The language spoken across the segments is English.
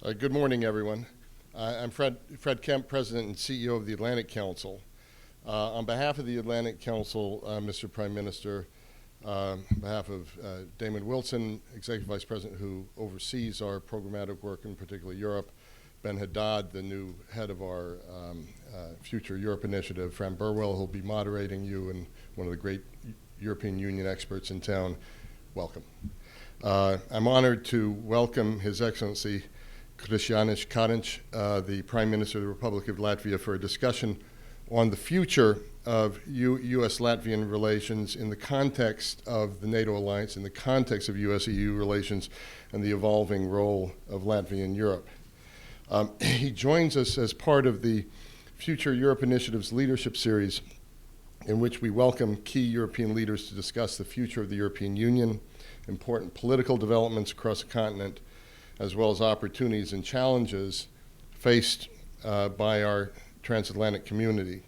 Good morning, everyone. I'm Fred Kemp, President and CEO of the Atlantic Council. On behalf of the Atlantic Council, Mr. Prime Minister, on behalf of Damon Wilson, Executive Vice President who oversees our programmatic work, in particular Europe, Ben Haddad, the new head of our Future Europe Initiative, Fran Burwell, who'll be moderating you, and one of the great European Union experts in town, welcome. I'm honored to welcome His Excellency Krišjānis Kariņš, the Prime Minister of the Republic of Latvia, for a discussion on the future of US-Latvian relations in the context of the NATO alliance, in the context of US-EU relations, and the evolving role of Latvia in Europe. He joins us as part of the Future Europe Initiative's leadership series, in which we welcome key European leaders to discuss the future of the European Union, important political developments across the continent, as well as opportunities and challenges faced by our transatlantic community.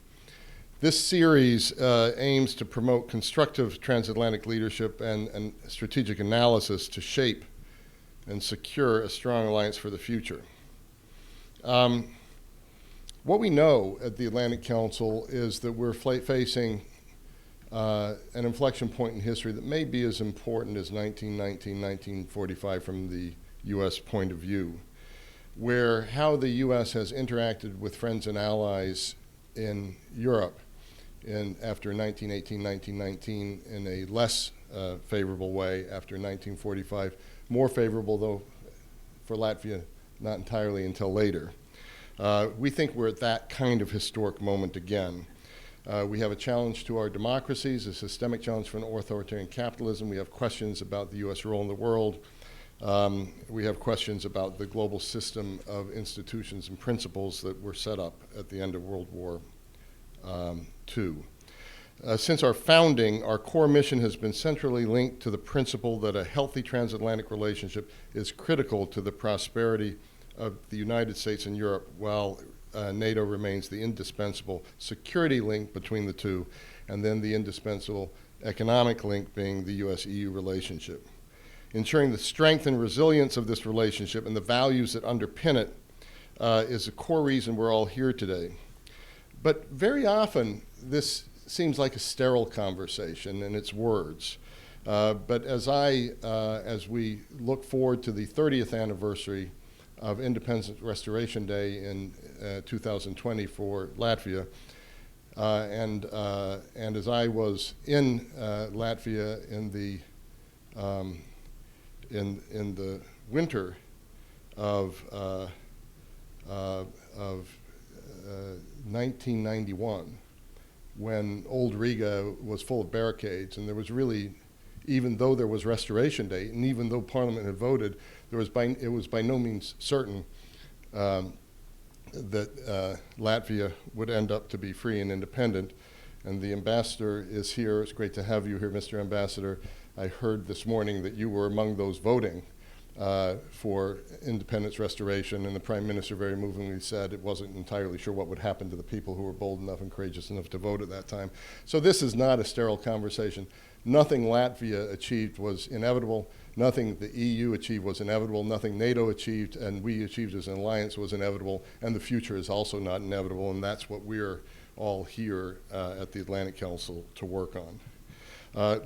This series aims to promote constructive transatlantic leadership and strategic analysis to shape and secure a strong alliance for the future. What we know at the Atlantic Council is that we're facing an inflection point in history that may be as important as 1919, 1945 from the U.S. point of view, where how the U.S. has interacted with friends and allies in Europe after 1918, 1919 in a less favorable way after 1945, more favorable though for Latvia, not entirely until later. We think we're at that kind of historic moment again. We have a challenge to our democracies, a systemic challenge for an authoritarian capitalism. We have questions about the U.S. role in the world. We have questions about the global system of institutions and principles that were set up at the end of World War II. Since our founding, our core mission has been centrally linked to the principle that a healthy transatlantic relationship is critical to the prosperity of the United States and Europe, while NATO remains the indispensable security link between the two, and then the indispensable economic link being the US-EU relationship. Ensuring the strength and resilience of this relationship and the values that underpin it is a core reason we're all here today. But very often, this seems like a sterile conversation in its words. But as we look forward to the 30th anniversary of Independence Restoration Day in 2020 for Latvia, and as I was in Latvia in the winter of 1991, when Old Riga was full of barricades, and there was really, even though there was Restoration Day, and even though Parliament had voted, it was by no means certain that Latvia would end up to be free and independent. And the ambassador is here. It's great to have you here, Mr. Ambassador. I heard this morning that you were among those voting for independence restoration, and the Prime Minister very movingly said it wasn't entirely sure what would happen to the people who were bold enough and courageous enough to vote at that time. So this is not a sterile conversation. Nothing Latvia achieved was inevitable. Nothing the EU achieved was inevitable. Nothing NATO achieved and we achieved as an alliance was inevitable. And the future is also not inevitable, and that's what we're all here at the Atlantic Council to work on.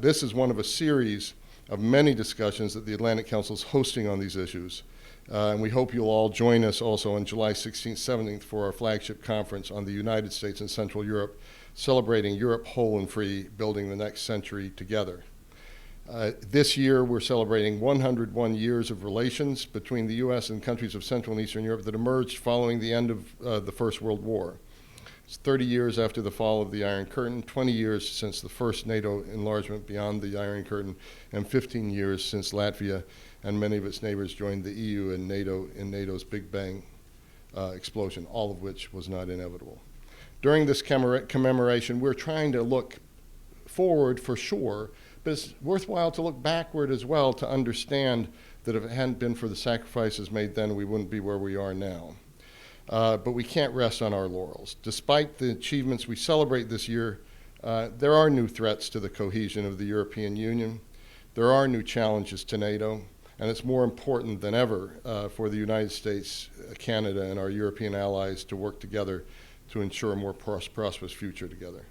This is one of a series of many discussions that the Atlantic Council is hosting on these issues. And we hope you'll all join us also on July 16th, 17th for our flagship conference on the United States and Central Europe, celebrating Europe whole and free, building the next century together. This year, we're celebrating 101 years of relations between the U.S. and countries of Central and Eastern Europe that emerged following the end of the First World War. It's 30 years after the fall of the Iron Curtain, 20 years since the first NATO enlargement beyond the Iron Curtain, and 15 years since Latvia and many of its neighbors joined the EU and NATO in NATO's Big Bang explosion, all of which was not inevitable. During this commemoration, we're trying to look forward for sure, but it's worthwhile to look backward as well to understand that if it hadn't been for the sacrifices made then, we wouldn't be where we are now. But we can't rest on our laurels. Despite the achievements we celebrate this year, there are new threats to the cohesion of the European Union. There are new challenges to NATO. And it's more important than ever for the United States, Canada, and our European allies to work together to ensure a more prosperous future together.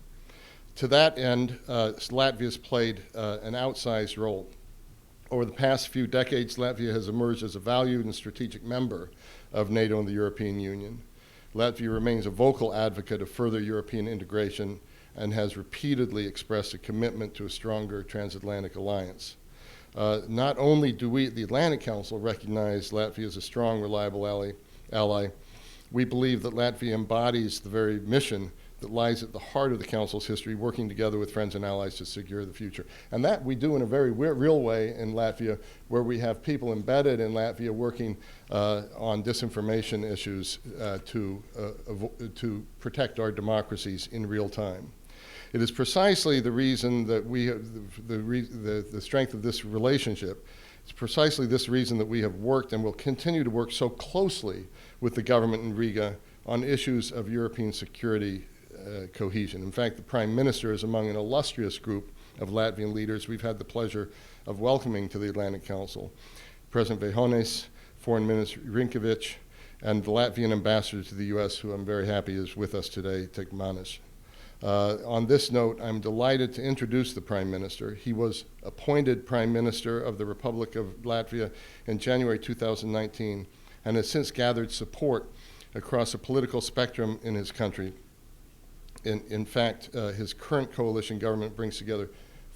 To that end, Latvia's played an outsized role. Over the past few decades, Latvia has emerged as a valued and strategic member of NATO and the European Union. Latvia remains a vocal advocate of further European integration and has repeatedly expressed a commitment to a stronger transatlantic alliance. Not only do we at the Atlantic Council recognize Latvia as a strong, reliable ally, we believe that Latvia embodies the very mission that lies at the heart of the Council's history, working together with friends and allies to secure the future. And that we do in a very real way in Latvia, where we have people embedded in Latvia working on disinformation issues to protect our democracies in real time. It is precisely the reason that we have the strength of this relationship. It's precisely this reason that we have worked and will continue to work so closely with the government in Riga on issues of European security cohesion. In fact, the Prime Minister is among an illustrious group of Latvian leaders we've had the pleasure of welcoming to the Atlantic Council. President Vejonis, Foreign Minister Rinkovic, and the Latvian ambassador to the U.S., who I'm very happy is with us today, Tikmanis. On this note, I'm delighted to introduce the Prime Minister. He was appointed Prime Minister of the Republic of Latvia in January 2019 and has since gathered support across a political spectrum in his country. In fact, his current coalition government brings together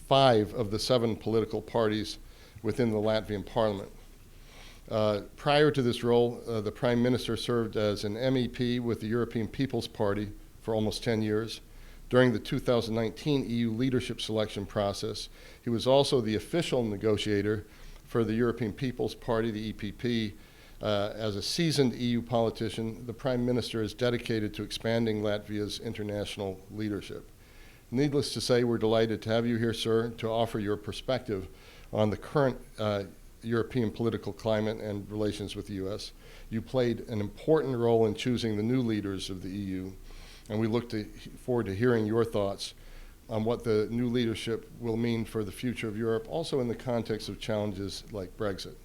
5 of the 7 political parties within the Latvian parliament. Prior to this role, the Prime Minister served as an MEP with the European People's Party for almost 10 years. During the 2019 EU leadership selection process, he was also the official negotiator for the European People's Party, the EPP. As a seasoned EU politician, the Prime Minister is dedicated to expanding Latvia's international leadership. Needless to say, we're delighted to have you here, sir, to offer your perspective on the current European political climate and relations with the U.S. You played an important role in choosing the new leaders of the EU, and we look forward to hearing your thoughts on what the new leadership will mean for the future of Europe, also in the context of challenges like Brexit.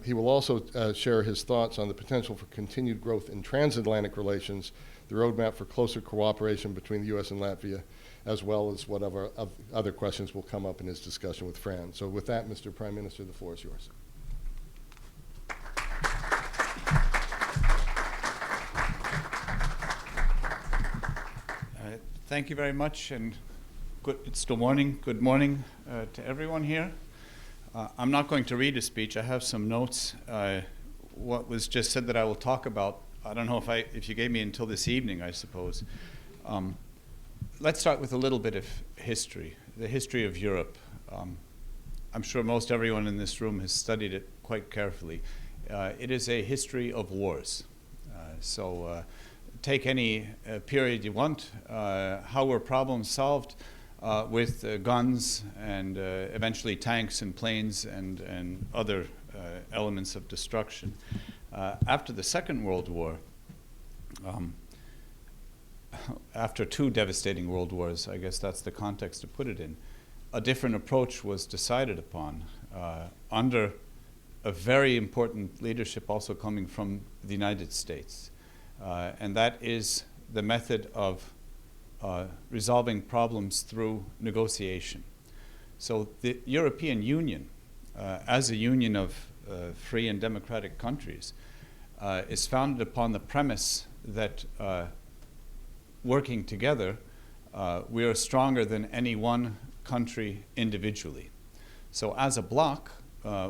He will also share his thoughts on the potential for continued growth in transatlantic relations, the roadmap for closer cooperation between the U.S. and Latvia, as well as whatever other questions will come up in his discussion with Fran. So with that, Mr. Prime Minister, the floor is yours. Thank you very much, and it's still morning. Good morning to everyone here. I'm not going to read a speech. I have some notes. What was just said that I will talk about, I don't know if you gave me until this evening, I suppose. Let's start with a little bit of history, the history of Europe. I'm sure most everyone in this room has studied it quite carefully. It is a history of wars. Take any period you want. How were problems solved? With guns and eventually tanks and planes and other elements of destruction. After the Second World War, after 2 devastating world wars, I guess that's the context to put it in, a different approach was decided upon under a very important leadership also coming from the United States. And that is the method of resolving problems through negotiation. So the European Union, as a union of free and democratic countries, is founded upon the premise that working together, we are stronger than any one country individually. So as a bloc,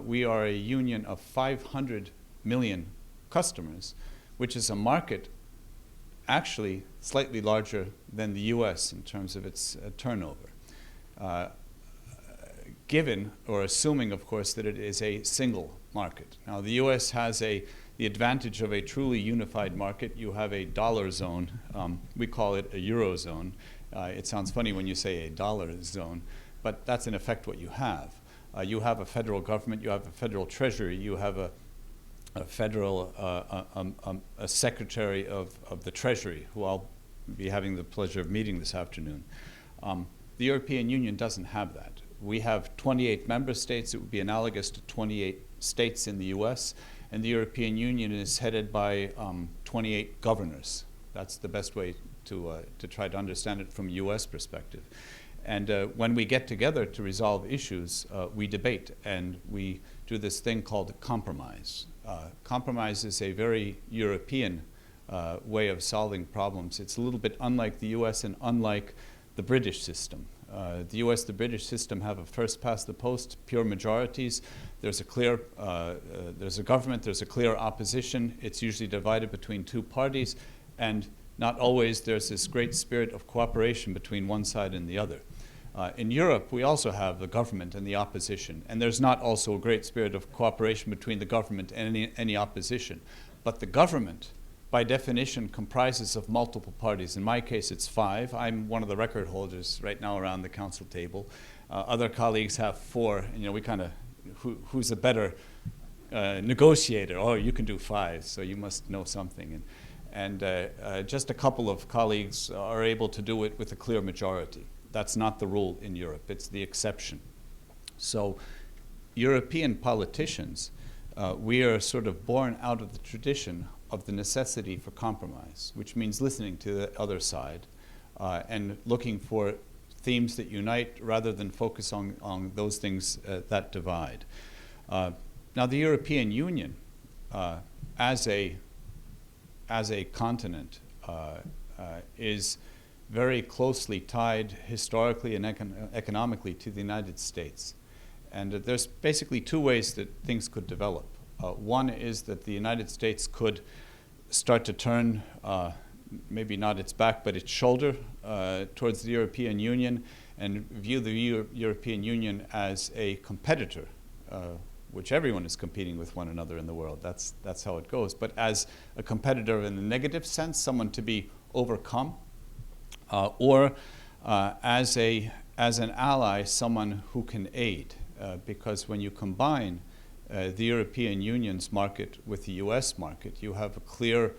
we are a union of 500 million customers, which is a market actually slightly larger than the US in terms of its turnover. Given, or assuming, of course, that it is a single market. Now, the US has the advantage of a truly unified market. You have a dollar zone. We call it a Eurozone. It sounds funny when you say a dollar zone, but that's in effect what you have. You have a federal government, you have a federal treasury, you have a federal a secretary of the Treasury, who I'll be having the pleasure of meeting this afternoon. The European Union doesn't have that. We have 28 member states. It would be analogous to 28 states in the US, and the European Union is headed by 28 governors. That's the best way to try to understand it from a US perspective. And when we get together to resolve issues, we debate, and we do this thing called compromise. Compromise is a very European way of solving problems. It's a little bit unlike the US and unlike the British system. The US, the British system have a first past the post, pure majorities. There's a clear, there's a government, there's a clear opposition. It's usually divided between two parties, and not always there's this great spirit of cooperation between one side and the other. In Europe, we also have the government and the opposition, and there's not also a great spirit of cooperation between the government and any opposition. But the government, by definition, comprises of multiple parties. In my case, it's 5. I'm one of the record holders right now around the council table. Other colleagues have 4. And, we kind of, who's a better negotiator? Oh, you can do 5, so you must know something. And just a couple of colleagues are able to do it with a clear majority. That's not the rule in Europe. It's the exception. So European politicians, we are sort of born out of the tradition of the necessity for compromise, which means listening to the other side and looking for themes that unite rather than focus on those things that divide. Now, the European Union, as a continent, is very closely tied historically and economically to the United States. And there's basically 2 ways that things could develop. One is that the United States could start to turn, maybe not its back, but its shoulder towards the European Union and view the European Union as a competitor, which everyone is competing with one another in the world. That's how it goes. But as a competitor in the negative sense, someone to be overcome, or as an ally, someone who can aid. Because when you combine the European Union's market with the US market, you have a clear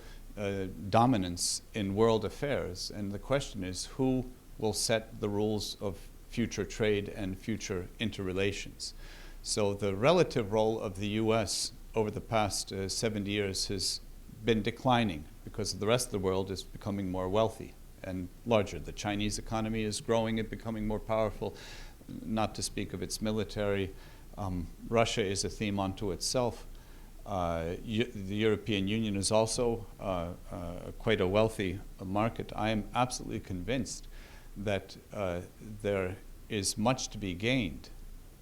dominance in world affairs. And the question is, who will set the rules of future trade and future interrelations? So the relative role of the US over the past 70 years has been declining because the rest of the world is becoming more wealthy and larger. The Chinese economy is growing and becoming more powerful, not to speak of its military. Russia is a theme unto itself. The European Union is also quite a wealthy market. I am absolutely convinced that there is much to be gained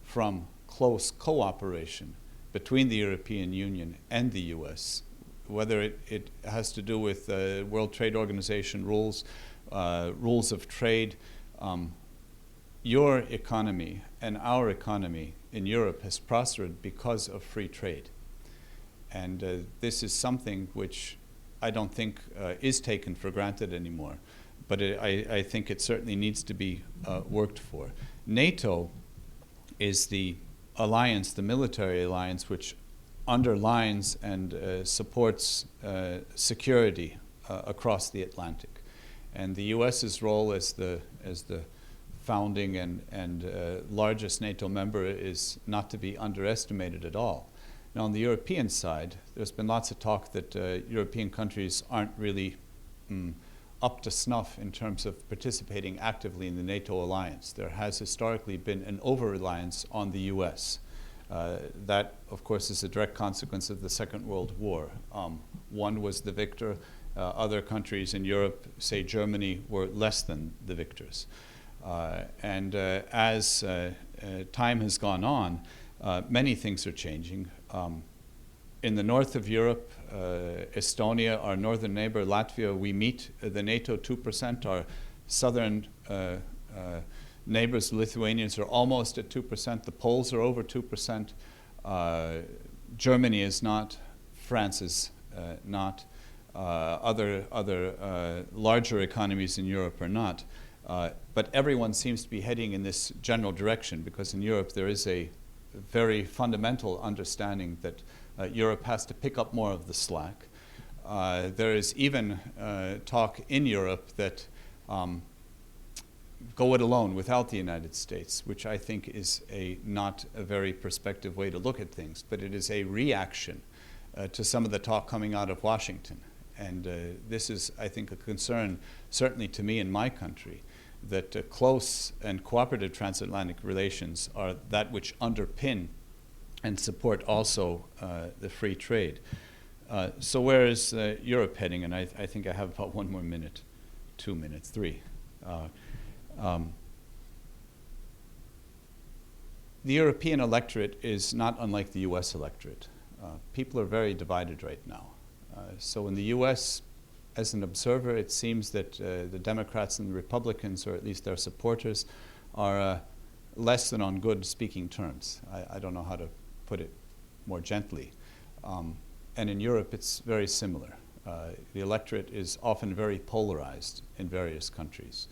from close cooperation between the European Union and the US, whether it has to do with World Trade Organization rules, rules of trade. Your economy and our economy in Europe has prospered because of free trade. And this is something which I don't think is taken for granted anymore, but I think it certainly needs to be worked for. NATO is the alliance, the military alliance, which underlines and supports security across the Atlantic. And the US's role as the founding and largest NATO member is not to be underestimated at all. Now, on the European side, there's been lots of talk that European countries aren't really up to snuff in terms of participating actively in the NATO alliance. There has historically been an over-reliance on the US. That, of course, is a direct consequence of the Second World War. One was the victor. Other countries in Europe, say Germany, were less than the victors. As time has gone on, many things are changing. In the north of Europe, Estonia, our northern neighbor, Latvia, we meet the NATO 2%. Our southern neighbors, the Lithuanians, are almost at 2%. The Poles are over 2%. Germany is not. France is not. Other larger economies in Europe are not. But everyone seems to be heading in this general direction, because in Europe there is a very fundamental understanding that Europe has to pick up more of the slack. There is even talk in Europe that go it alone without the United States, which I think is not a very perspective way to look at things, but it is a reaction to some of the talk coming out of Washington. And this is, I think, a concern, certainly to me in my country, that close and cooperative transatlantic relations are that which underpin and support also the free trade. So where is Europe heading? And I think I have about 1 more minute, 2 minutes, 3. The European electorate is not unlike the US electorate. People are very divided right now. So in the US, as an observer, it seems that the Democrats and the Republicans, or at least their supporters, are less than on good speaking terms. I don't know how to put it more gently. And in Europe, it's very similar. The electorate is often very polarized in various countries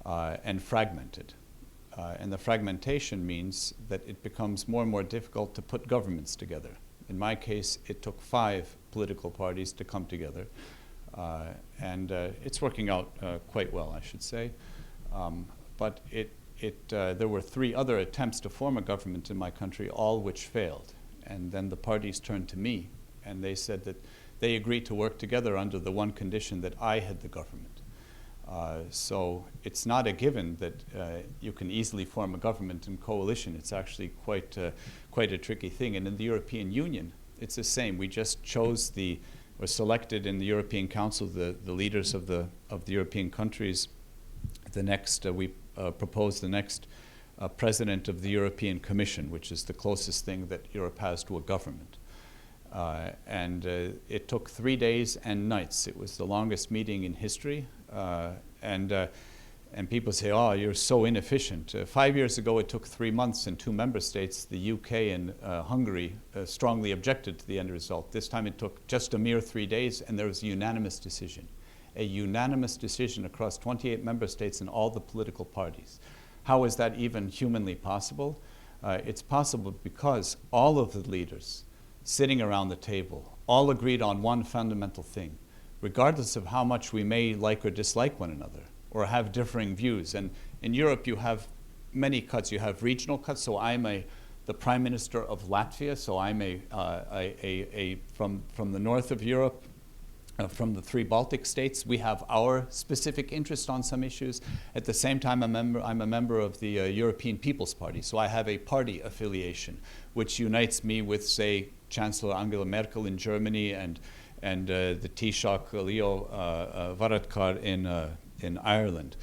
and fragmented. And the fragmentation means that it becomes more and more difficult to put governments together. In my case, it took 5 political parties to come together. And it's working out quite well, I should say. But there were 3 other attempts to form a government in my country, all which failed. And then the parties turned to me, and they said that they agreed to work together under the one condition that I had the government. So it's not a given that you can easily form a government in coalition. It's actually quite a tricky thing. And in the European Union, it's the same. We just chose or selected in the European Council the leaders of the European countries. The next, we proposed the next president of the European Commission, which is the closest thing that Europe has to a government. And it took 3 days and nights. It was the longest meeting in history. And people say, oh, you're so inefficient. 5 years ago, it took 3 months, and 2 member states, the UK and Hungary, strongly objected to the end result. This time it took just a mere 3 days, and there was a unanimous decision. A unanimous decision across 28 member states and all the political parties. How is that even humanly possible? It's possible because all of the leaders sitting around the table all agreed on one fundamental thing, regardless of how much we may like or dislike one another or have differing views. And in Europe, you have many cuts. You have regional cuts. So I'm the Prime Minister of Latvia. So I'm from the north of Europe, from the 3 Baltic states. We have our specific interest on some issues. At the same time, I'm a member of the European People's Party. So I have a party affiliation, which unites me with, say, Chancellor Angela Merkel in Germany and the Taoiseach Leo Varadkar in Ireland,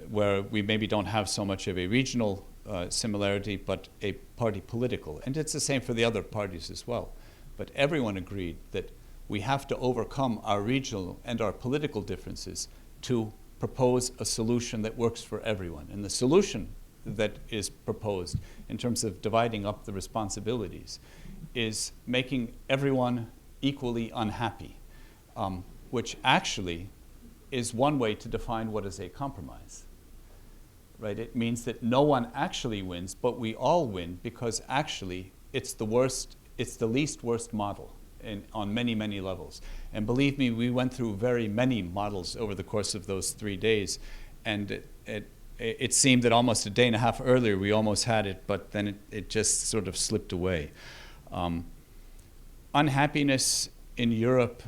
where we maybe don't have so much of a regional similarity, but a party political. And it's the same for the other parties as well. But everyone agreed that we have to overcome our regional and our political differences to propose a solution that works for everyone. And the solution that is proposed in terms of dividing up the responsibilities is making everyone equally unhappy, which actually is one way to define what is a compromise. Right? It means that no one actually wins, but we all win because actually it's the least worst model on many, many levels. And believe me, we went through very many models over the course of those 3 days, and it seemed that almost a day and a half earlier we almost had it, but then it just sort of slipped away. Unhappiness in Europe,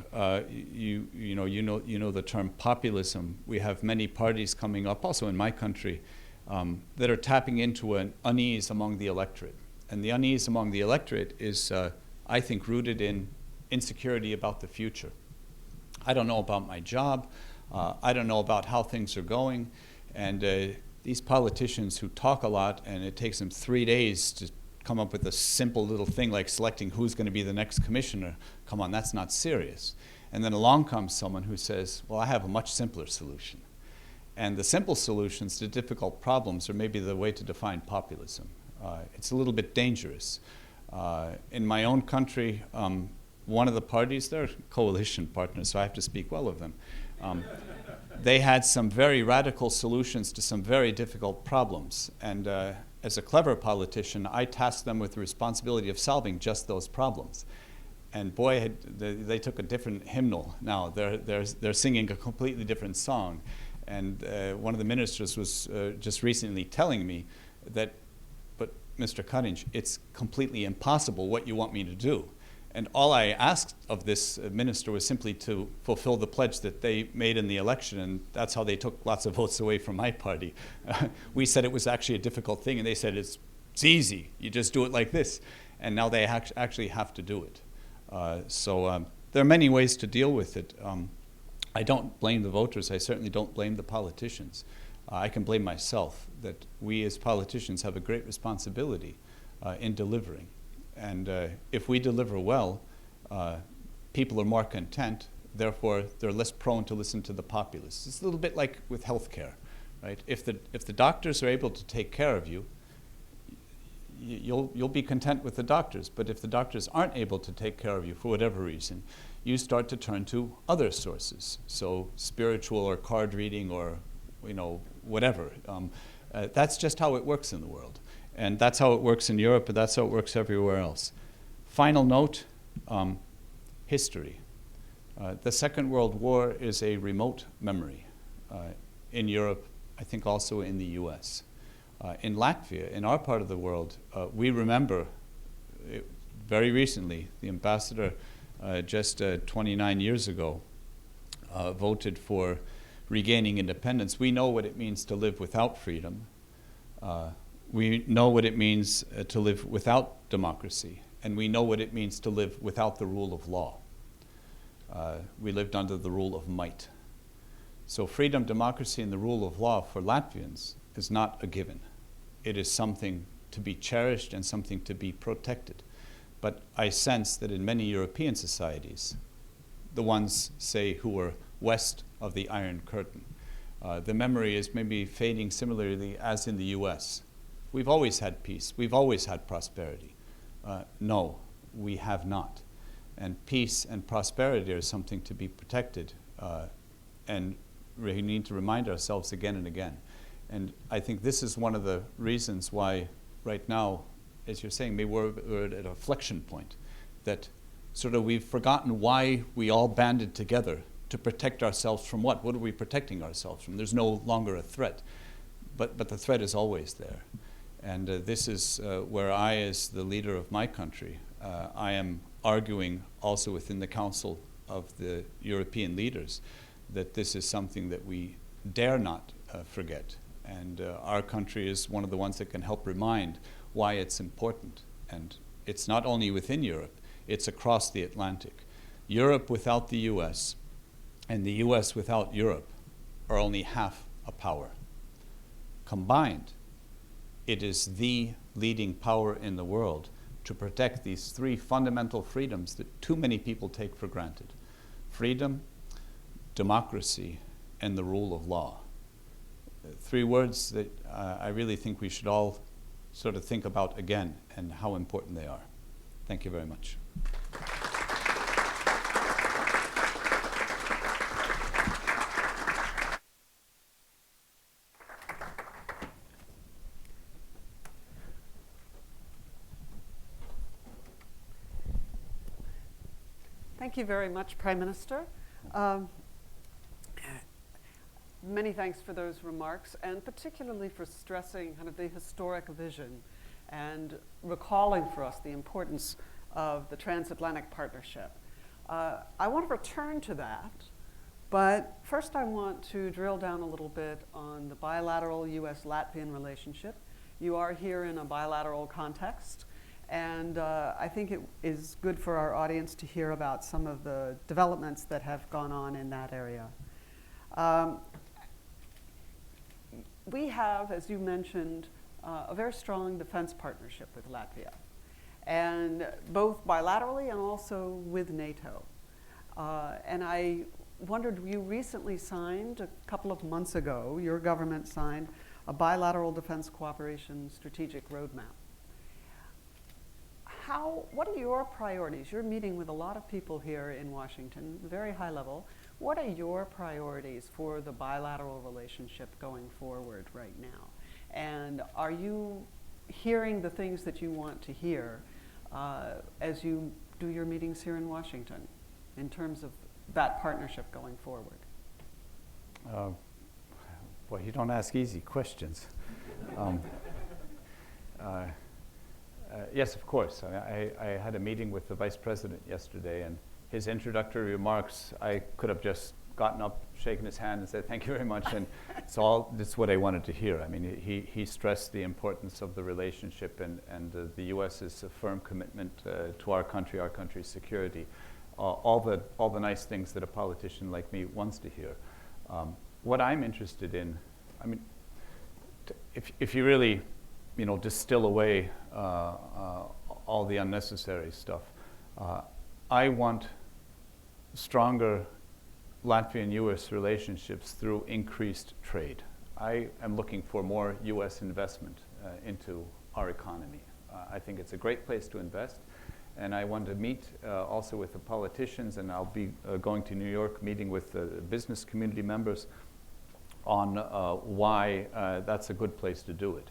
you know the term populism. We have many parties coming up, also in my country, that are tapping into an unease among the electorate. And the unease among the electorate is, I think, rooted in insecurity about the future. I don't know about my job. I don't know about how things are going. And these politicians who talk a lot, and it takes them 3 days to come up with a simple little thing like selecting who's going to be the next commissioner. Come on, that's not serious. And then along comes someone who says, well, I have a much simpler solution. And the simple solutions to difficult problems are maybe the way to define populism. It's a little bit dangerous. In my own country, one of the parties, they're coalition partners, so I have to speak well of them. They had some very radical solutions to some very difficult problems. And as a clever politician, I tasked them with the responsibility of solving just those problems. And boy, they took a different hymnal now. They're singing a completely different song. And one of the ministers was just recently telling me that, but Mr. Kariņš, it's completely impossible what you want me to do. And all I asked of this minister was simply to fulfill the pledge that they made in the election, and that's how they took lots of votes away from my party. We said it was actually a difficult thing, and they said it's easy. You just do it like this. And now they actually have to do it. So there are many ways to deal with it. I don't blame the voters. I certainly don't blame the politicians. I can blame myself that we as politicians have a great responsibility in delivering. And if we deliver well, people are more content, therefore they're less prone to listen to the populists. It's a little bit like with healthcare, right? If the doctors are able to take care of you, you'll be content with the doctors. But if the doctors aren't able to take care of you for whatever reason, you start to turn to other sources. So spiritual or card reading or whatever. That's just how it works in the world. And that's how it works in Europe, but that's how it works everywhere else. Final note, history. The Second World War is a remote memory in Europe, I think also in the US. In Latvia, in our part of the world, we remember very recently, the ambassador just 29 years ago voted for regaining independence. We know what it means to live without freedom. We know what it means to live without democracy, and we know what it means to live without the rule of law. We lived under the rule of might. So freedom, democracy, and the rule of law for Latvians is not a given. It is something to be cherished and something to be protected. But I sense that in many European societies, the ones, say, who are west of the Iron Curtain, the memory is maybe fading similarly as in the US. We've always had peace. We've always had prosperity. No, we have not. And peace and prosperity are something to be protected, and we need to remind ourselves again and again. And I think this is one of the reasons why right now, as you're saying, maybe we're at a inflection point, that sort of we've forgotten why we all banded together to protect ourselves from what? What are we protecting ourselves from? There's no longer a threat, but the threat is always there. And this is where I, as the leader of my country, I am arguing also within the Council of the European leaders that this is something that we dare not forget. And our country is one of the ones that can help remind why it's important. And it's not only within Europe, it's across the Atlantic. Europe without the US and the US without Europe are only half a power. Combined, it is the leading power in the world to protect these three fundamental freedoms that too many people take for granted: freedom, democracy, and the rule of law. Three words that I really think we should all sort of think about again and how important they are. Thank you very much. Thank you very much, Prime Minister. Many thanks for those remarks, and particularly for stressing kind of the historic vision and recalling for us the importance of the transatlantic partnership. I want to return to that, but first I want to drill down a little bit on the bilateral US-Latvian relationship. You are here in a bilateral context, and I think it is good for our audience to hear about some of the developments that have gone on in that area. We have, as you mentioned, a very strong defense partnership with Latvia, and both bilaterally and also with NATO. And I wondered, you recently signed, a couple of months ago, your government signed a bilateral defense cooperation strategic roadmap. What are your priorities? You're meeting with a lot of people here in Washington, very high level. What are your priorities for the bilateral relationship going forward right now? And are you hearing the things that you want to hear as you do your meetings here in Washington in terms of that partnership going forward? Boy, you don't ask easy questions. Yes, of course. I had a meeting with the Vice President yesterday, and his introductory remarks, I could have just gotten up, shaken his hand, and said, thank you very much, and that's what I wanted to hear. I mean, he stressed the importance of the relationship and the U.S.'s firm commitment to our country's security, all the nice things that a politician like me wants to hear. What I'm interested in, I mean, if you really, distill away all the unnecessary stuff, I want stronger Latvian-U.S. relationships through increased trade. I am looking for more U.S. investment into our economy. I think it's a great place to invest, and I want to meet also with the politicians, and I'll be going to New York, meeting with the business community members on why that's a good place to do it.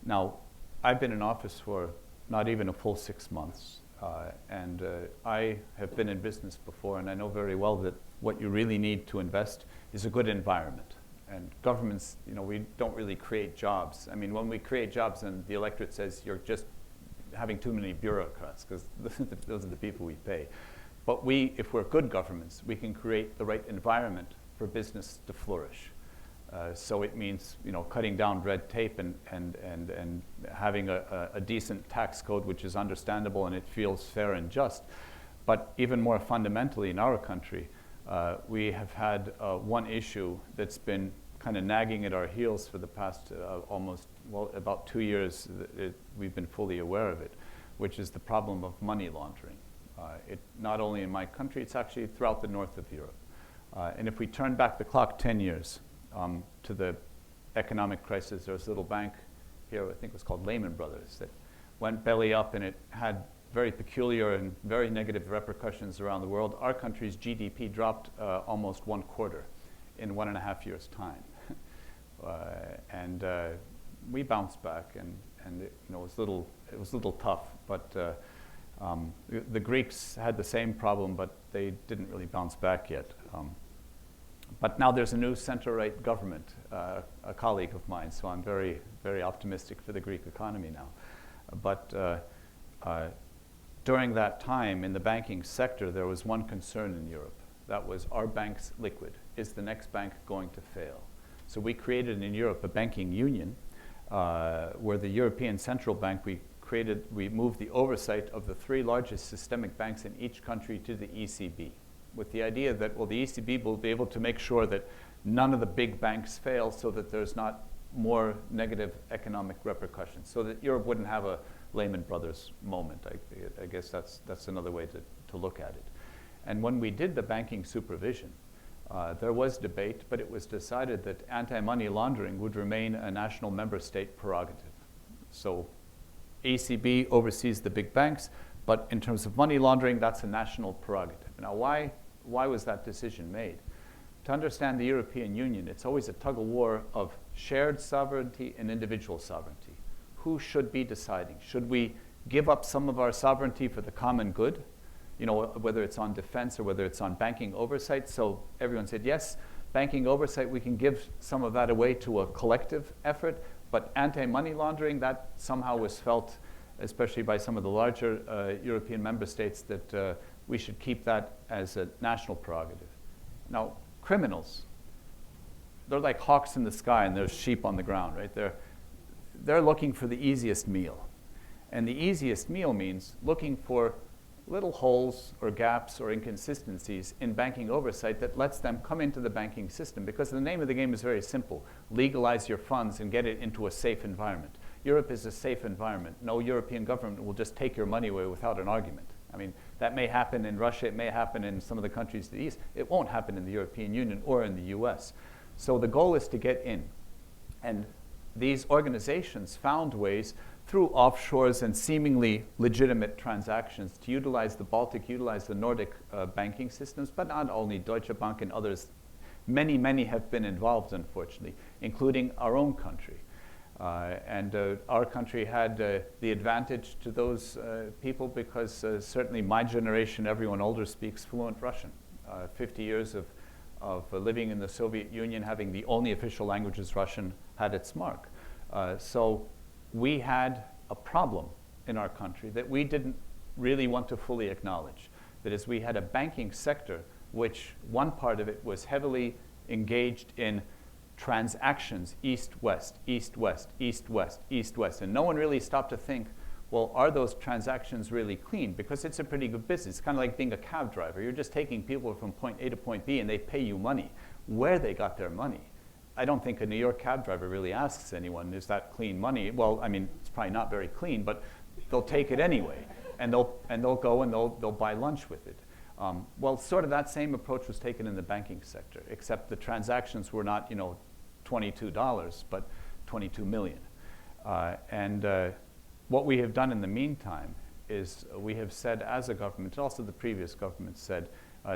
Now, I've been in office for not even a full 6 months, and I have been in business before, and I know very well that what you really need to invest is a good environment. And governments, we don't really create jobs. I mean, when we create jobs, and the electorate says you're just having too many bureaucrats, because those are the people we pay. But if we're good governments, we can create the right environment for business to flourish. So it means, cutting down red tape and having a decent tax code which is understandable and it feels fair and just. But even more fundamentally in our country, we have had one issue that's been kind of nagging at our heels for the past about 2 years. We've been fully aware of it, which is the problem of money laundering. Not only in my country, it's actually throughout the north of Europe. And if we turn back the clock 10 years, to the economic crisis, there was a little bank here, I think it was called Lehman Brothers, that went belly up, and it had very peculiar and very negative repercussions around the world. Our country's GDP dropped almost 1/4 in 1.5 years' time. And we bounced back, and it was a little tough, but the Greeks had the same problem, but they didn't really bounce back yet. But now there's a new center-right government, a colleague of mine, so I'm very, very optimistic for the Greek economy now. But during that time in the banking sector, there was one concern in Europe. That was, are banks liquid? Is the next bank going to fail? So we created in Europe a banking union where the European Central Bank, we moved the oversight of the 3 largest systemic banks in each country to the ECB, with the idea that, well, the ECB will be able to make sure that none of the big banks fail so that there's not more negative economic repercussions, so that Europe wouldn't have a Lehman Brothers moment. I guess that's another way to look at it. And when we did the banking supervision, there was debate, but it was decided that anti-money laundering would remain a national member state prerogative. So ECB oversees the big banks, but in terms of money laundering, that's a national prerogative. Now, why was that decision made? To understand the European Union, it's always a tug-of-war of shared sovereignty and individual sovereignty. Who should be deciding? Should we give up some of our sovereignty for the common good? Whether it's on defense or whether it's on banking oversight. So everyone said, yes, banking oversight, we can give some of that away to a collective effort, but anti-money laundering, that somehow was felt, especially by some of the larger European member states, that we should keep that as a national prerogative. Now, criminals, they're like hawks in the sky and there's sheep on the ground, right? They're looking for the easiest meal. And the easiest meal means looking for little holes or gaps or inconsistencies in banking oversight that lets them come into the banking system, because the name of the game is very simple: legalize your funds and get it into a safe environment. Europe is a safe environment. No European government will just take your money away without an argument. I mean, that may happen in Russia, it may happen in some of the countries to the east. It won't happen in the European Union or in the US. So the goal is to get in. And these organizations found ways through offshores and seemingly legitimate transactions to utilize the Baltic, utilize the Nordic banking systems, but not only Deutsche Bank and others. Many, many have been involved, unfortunately, including our own country. And our country had the advantage to those people because certainly my generation, everyone older, speaks fluent Russian. 50 years of living in the Soviet Union, having the only official language as Russian, had its mark. So we had a problem in our country that we didn't really want to fully acknowledge. That is, we had a banking sector which one part of it was heavily engaged in transactions east-west, east-west, east-west, east-west. And no one really stopped to think, well, are those transactions really clean? Because it's a pretty good business. It's kind of like being a cab driver. You're just taking people from point A to point B and they pay you money. Where they got their money, I don't think a New York cab driver really asks anyone, is that clean money? Well, I mean, it's probably not very clean, but they'll take it anyway. And they'll go and they'll buy lunch with it. Well, sort of that same approach was taken in the banking sector, except the transactions were not, $22, but 22 million. What we have done in the meantime is we have said as a government, and also the previous government said,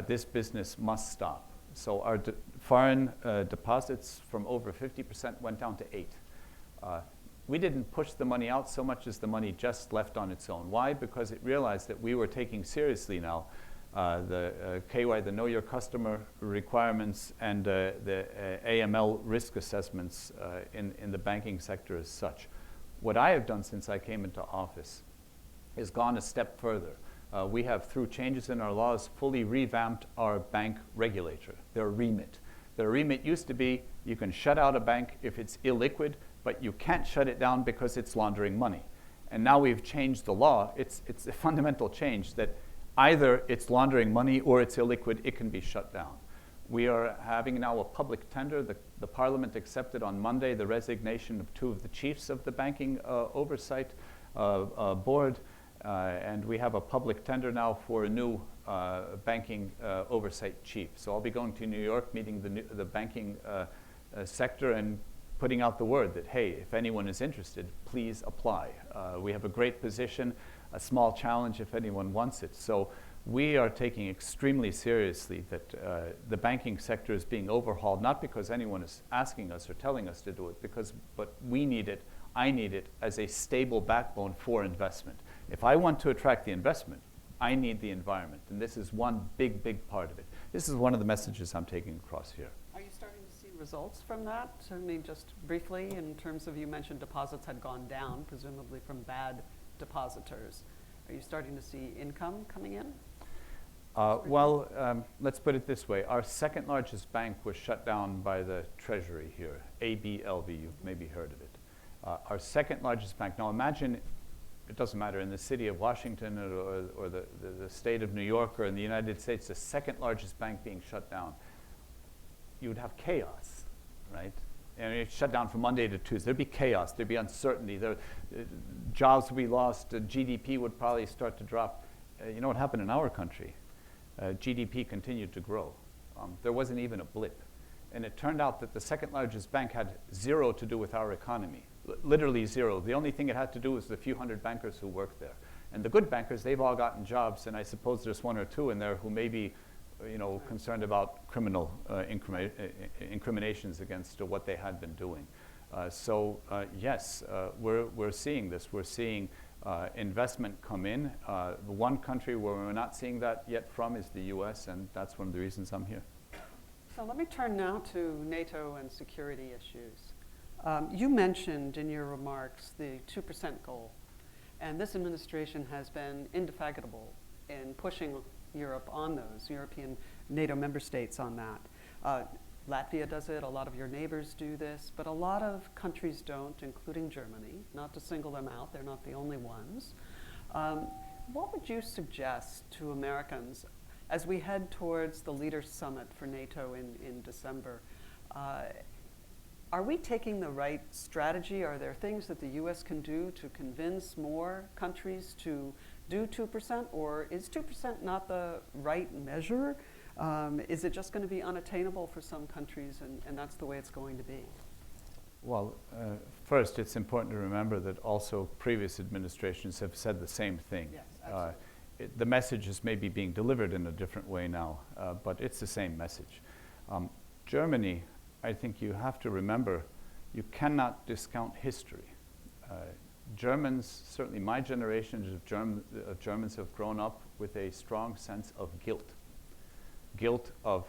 this business must stop. So our foreign deposits from over 50% went down to 8%. We didn't push the money out so much as the money just left on its own. Why? Because it realized that we were taking seriously now the KY, the Know Your Customer requirements, and the AML risk assessments in the banking sector as such. What I have done since I came into office is gone a step further. We have, through changes in our laws, fully revamped our bank regulator, their remit. Their remit used to be, you can shut out a bank if it's illiquid, but you can't shut it down because it's laundering money. And now we've changed the law. It's a fundamental change that either it's laundering money or it's illiquid, it can be shut down. We are having now a public tender. The Parliament accepted on Monday the resignation of 2 of the chiefs of the banking oversight board, and we have a public tender now for a new banking oversight chief. So I'll be going to New York, meeting the banking sector and putting out the word that, hey, if anyone is interested, please apply. We have a great position, a small challenge if anyone wants it. So we are taking extremely seriously that the banking sector is being overhauled, not because anyone is asking us or telling us to do it, but we need it, I need it as a stable backbone for investment. If I want to attract the investment, I need the environment, and this is one big, big part of it. This is one of the messages I'm taking across here. Are you starting to see results from that? Certainly, just briefly, in terms of, you mentioned deposits had gone down, presumably from bad depositors. Are you starting to see income coming in? Let's put it this way. Our second largest bank was shut down by the Treasury here, ABLV, you've maybe heard of it. Our second largest bank, now imagine, it doesn't matter, in the city of Washington or the state of New York or in the United States, the second largest bank being shut down, you would have chaos, right? And it's shut down from Monday to Tuesday. There'd be chaos, there'd be uncertainty, jobs would be lost, GDP would probably start to drop. You know what happened in our country? GDP continued to grow. There wasn't even a blip. And it turned out that the second largest bank had 0 to do with our economy, literally 0. The only thing it had to do was the few hundred bankers who worked there. And the good bankers, they've all gotten jobs, and I suppose there's 1 or 2 in there who may be concerned about criminal incriminations against what they had been doing. Yes, we're seeing this. We're seeing investment come in. The one country where we're not seeing that yet from is the US, and that's one of the reasons I'm here. So let me turn now to NATO and security issues. You mentioned in your remarks the 2% goal, and this administration has been indefatigable in pushing Europe on those, European NATO member states on that. Latvia does it, a lot of your neighbors do this, but a lot of countries don't, including Germany. Not to single them out, they're not the only ones. What would you suggest to Americans as we head towards the Leaders' Summit for NATO in December? Are we taking the right strategy? Are there things that the US can do to convince more countries to do 2%, or is 2% not the right measure? Is it just going to be unattainable for some countries, and that's the way it's going to be? Well, first, it's important to remember that also previous administrations have said the same thing. Yes, absolutely. The message is maybe being delivered in a different way now, but it's the same message. Germany, I think you have to remember, you cannot discount history. Germans, certainly my generation of Germans have grown up with a strong sense of guilt. Guilt of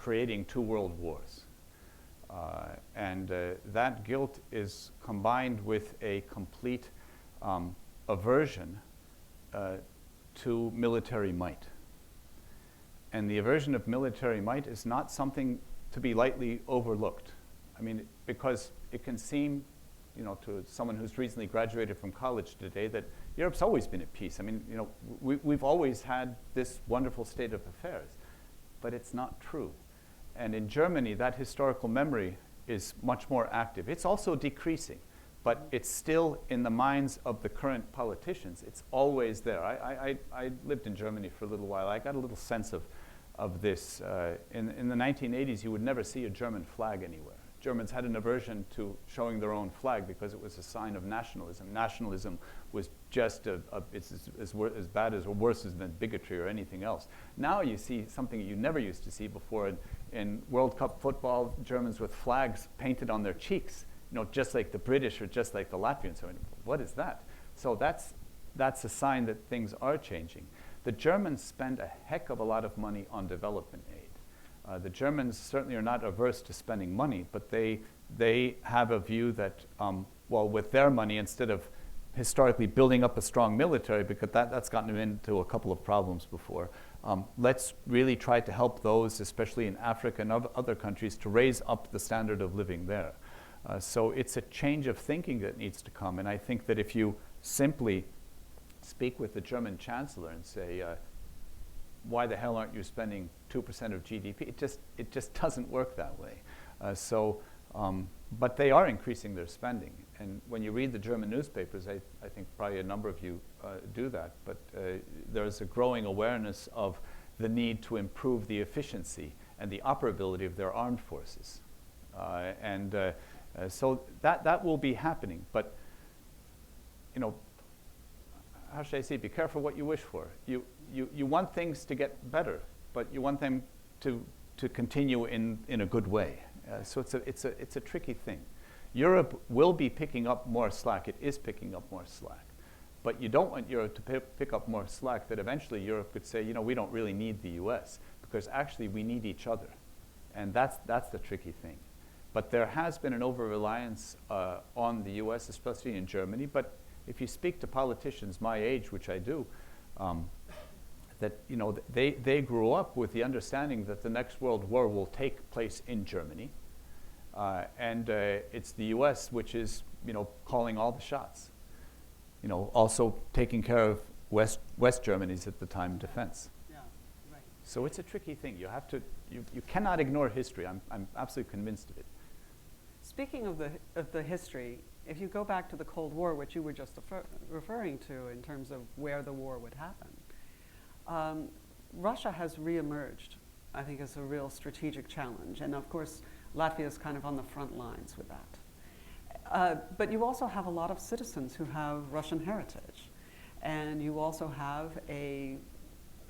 creating 2 world wars. And that guilt is combined with a complete aversion to military might. And the aversion of military might is not something to be lightly overlooked. I mean, because it can seem, you know, to someone who's recently graduated from college today that Europe's always been at peace. I mean, you know, we've always had this wonderful state of affairs, but it's not true. And in Germany, that historical memory is much more active. It's also decreasing, but it's still in the minds of the current politicians. It's always there. I lived in Germany for a little while. I got a little sense of this. In the 1980s, you would never see a German flag anywhere. Germans had an aversion to showing their own flag because it was a sign of nationalism. Nationalism was just it's as bad as or worse than bigotry or anything else. Now you see something you never used to see before in World Cup football, Germans with flags painted on their cheeks, you know, just like the British or just like the Latvians. I mean, what is that? So that's a sign that things are changing. The Germans spend a heck of a lot of money on development aid. The Germans certainly are not averse to spending money, but they have a view that, well, with their money, instead of historically building up a strong military, because that's gotten them into a couple of problems before, let's really try to help those, especially in Africa and other countries, to raise up the standard of living there. So it's a change of thinking that needs to come, and I think that if you simply speak with the German chancellor and say, why the hell aren't you spending 2% of GDP? It just doesn't work that way. But they are increasing their spending. And when you read the German newspapers, I think probably a number of you do that, but there's a growing awareness of the need to improve the efficiency and the operability of their armed forces. So that will be happening. But, you know, how should I say, be careful what you wish for. You want things to get better, but you want them to continue in a good way. So it's a tricky thing. Europe will be picking up more slack. It is picking up more slack. But you don't want Europe to pick up more slack that eventually Europe could say, you know, we don't really need the US, because actually we need each other. And that's the tricky thing. But there has been an over-reliance on the US, especially in Germany. But if you speak to politicians my age, which I do, that, you know, they grew up with the understanding that the next world war will take place in Germany, and it's the U.S. which is, you know, calling all the shots. You know, also taking care of West Germany's at the time defense. Yeah, right. So it's a tricky thing. You have to, you cannot ignore history. I'm absolutely convinced of it. Speaking of the history, if you go back to the Cold War, which you were just referring to in terms of where the war would happen, Russia has reemerged, I think, as a real strategic challenge. And of course, Latvia is kind of on the front lines with that. But you also have a lot of citizens who have Russian heritage. And you also have an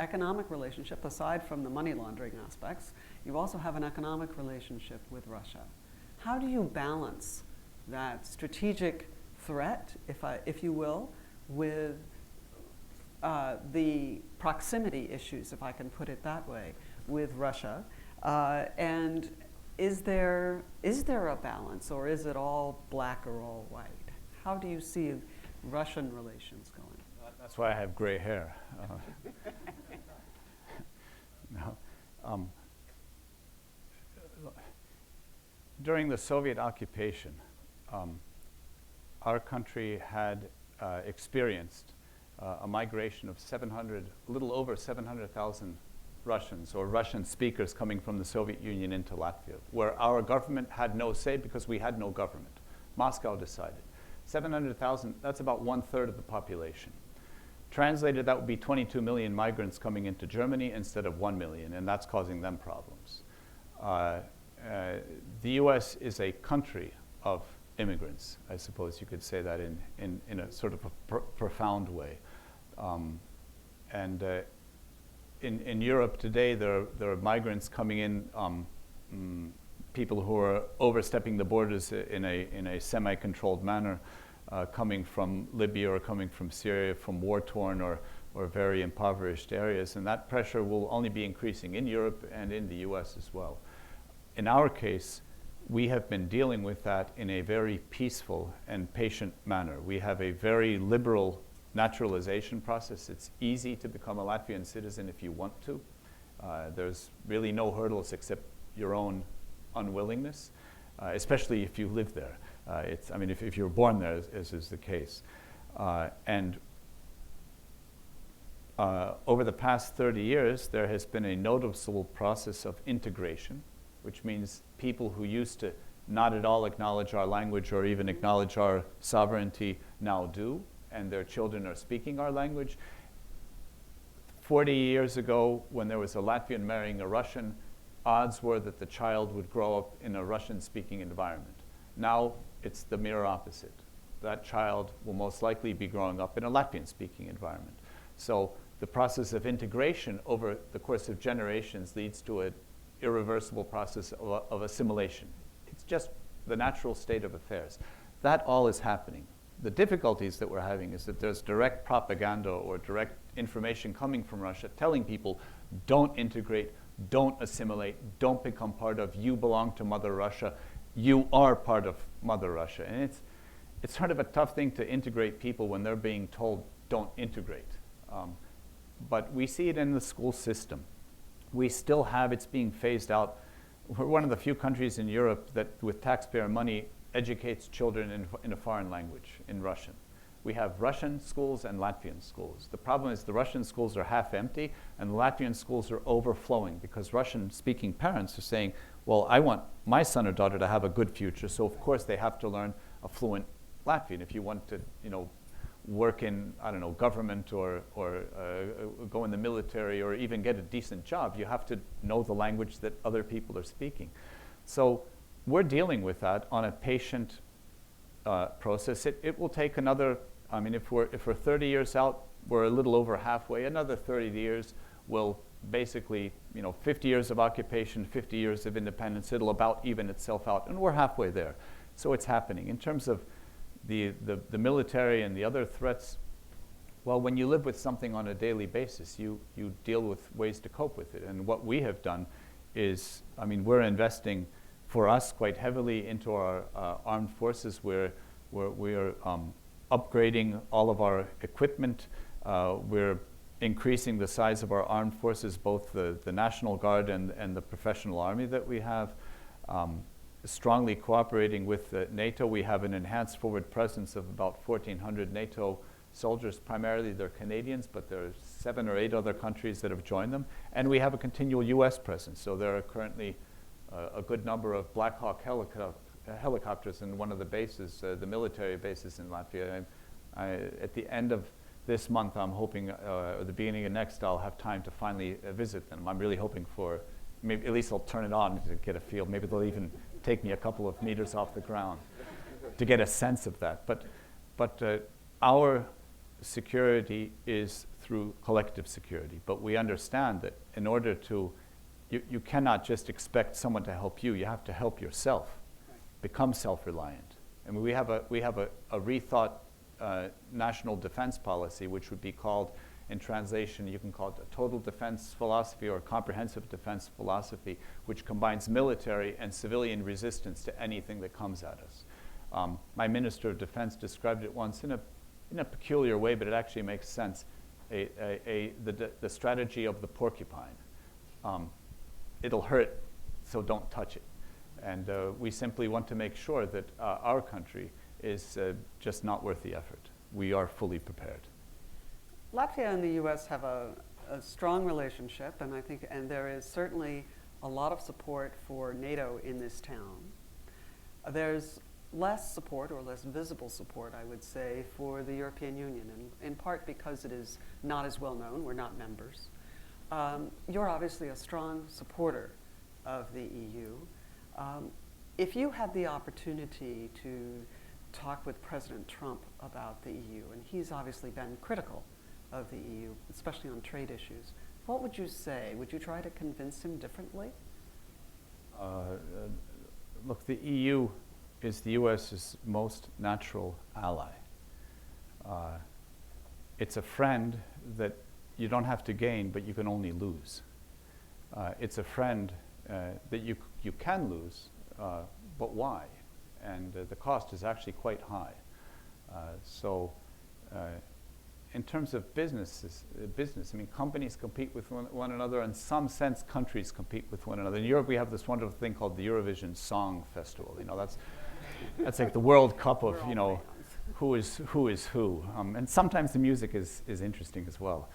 economic relationship, aside from the money laundering aspects, you also have an economic relationship with Russia. How do you balance that strategic threat, if you will, with the proximity issues, if I can put it that way, with Russia? And is there a balance, or is it all black or all white? How do you see Russian relations going? That's why I have gray hair. No. During the Soviet occupation, our country had experienced a migration of a little over 700,000 Russians or Russian speakers coming from the Soviet Union into Latvia, where our government had no say because we had no government. Moscow decided. 700,000, that's about 1/3 of the population. Translated, that would be 22 million migrants coming into Germany instead of 1 million, and that's causing them problems. The US is a country of immigrants, I suppose you could say that in a sort of a profound way. In Europe today, there are migrants coming in, people who are overstepping the borders in a semi-controlled manner, coming from Libya or coming from Syria, from war-torn or or very impoverished areas, and that pressure will only be increasing in Europe and in the US as well. In our case, we have been dealing with that in a very peaceful and patient manner. We have a very liberal naturalization process. It's easy to become a Latvian citizen if you want to. There's really no hurdles except your own unwillingness, especially if you live there. If you're born there, as is the case. Over the past 30 years, there has been a noticeable process of integration, which means people who used to not at all acknowledge our language or even acknowledge our sovereignty now do, and their children are speaking our language. 40 years ago, when there was a Latvian marrying a Russian, odds were that the child would grow up in a Russian-speaking environment. Now, it's the mere opposite. That child will most likely be growing up in a Latvian-speaking environment. So the process of integration over the course of generations leads to an irreversible process of assimilation. It's just the natural state of affairs. That all is happening. The difficulties that we're having is that there's direct propaganda or direct information coming from Russia telling people, don't integrate, don't assimilate, don't become part of, you belong to Mother Russia, you are part of Mother Russia. And it's sort of a tough thing to integrate people when they're being told, don't integrate. But we see it in the school system. We still have, it's being phased out. We're one of the few countries in Europe that, with taxpayer money, educates children in a foreign language, in Russian. We have Russian schools and Latvian schools. The problem is the Russian schools are half empty and the Latvian schools are overflowing because Russian-speaking parents are saying, well, I want my son or daughter to have a good future, so of course they have to learn a fluent Latvian. If you want to, work in, government or go in the military or even get a decent job, you have to know the language that other people are speaking. So we're dealing with that on a patient process. It will take another, if we're 30 years out, we're a little over halfway. Another 30 years will basically, 50 years of occupation, 50 years of independence, it'll about even itself out, and we're halfway there. So it's happening. In terms of the military and the other threats, well, when you live with something on a daily basis, you deal with ways to cope with it. And what we have done is, we're investing for us quite heavily into our armed forces. We're upgrading all of our equipment. We're increasing the size of our armed forces, both the National Guard and the professional army that we have. Strongly cooperating with NATO. We have an enhanced forward presence of about 1,400 NATO soldiers. Primarily they're Canadians, but there are 7 or 8 other countries that have joined them. And we have a continual US presence. So there are currently a good number of Black Hawk helicopters in one of the bases, the military bases in Latvia. At the end of this month, I'm hoping, or the beginning of next, I'll have time to finally visit them. I'm really hoping for, maybe at least I'll turn it on to get a feel. Maybe they'll even take me a couple of meters off the ground to get a sense of that. But our security is through collective security. But we understand that in order to, you cannot just expect someone to help you. You have to help yourself, become self-reliant. And we have a rethought national defense policy, which would be called, in translation, you can call it a total defense philosophy or a comprehensive defense philosophy, which combines military and civilian resistance to anything that comes at us. My Minister of Defense described it once in a peculiar way, but it actually makes sense. The strategy of the porcupine. It'll hurt, so don't touch it. And we simply want to make sure that our country is just not worth the effort. We are fully prepared. Latvia and the U.S. have a strong relationship, and there is certainly a lot of support for NATO in this town. There's less support, or less visible support, I would say, for the European Union, and in part because it is not as well known. We're not members. You're obviously a strong supporter of the EU. If you had the opportunity to talk with President Trump about the EU, and he's obviously been critical of the EU, especially on trade issues, what would you say? Would you try to convince him differently? Look, the EU is the US's most natural ally. It's a friend that you don't have to gain, but you can only lose. It's a friend that you can lose, but why? And the cost is actually quite high. So in terms of business, I mean, companies compete with one another. In some sense, countries compete with one another. In Europe, we have this wonderful thing called the Eurovision Song Festival. You know, that's like the World Cup of, you know, who is who. And sometimes the music is interesting as well.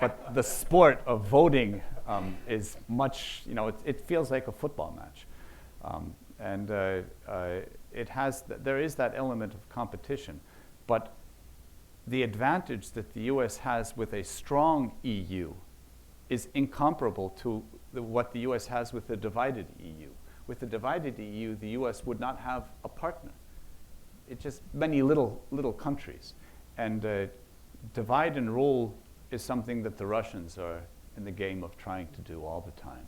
But the sport of voting is much, you know, it feels like a football match. And there is that element of competition. But the advantage that the US has with a strong EU is incomparable to what the US has with a divided EU. With the divided EU, the US would not have a partner. It's just many little countries. And divide and rule is something that the Russians are in the game of trying to do all the time.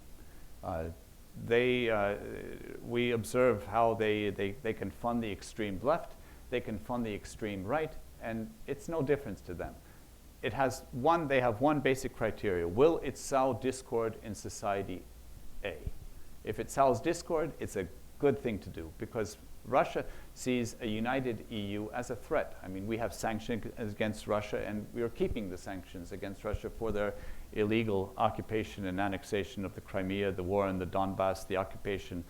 We observe how they can fund the extreme left, they can fund the extreme right, and it's no difference to them. They have one basic criteria. Will it sow discord in society A? If it sows discord, it's a good thing to do, because Russia sees a united EU as a threat. I mean, we have sanctions against Russia, and we are keeping the sanctions against Russia for their illegal occupation and annexation of the Crimea, the war in the Donbass, the occupation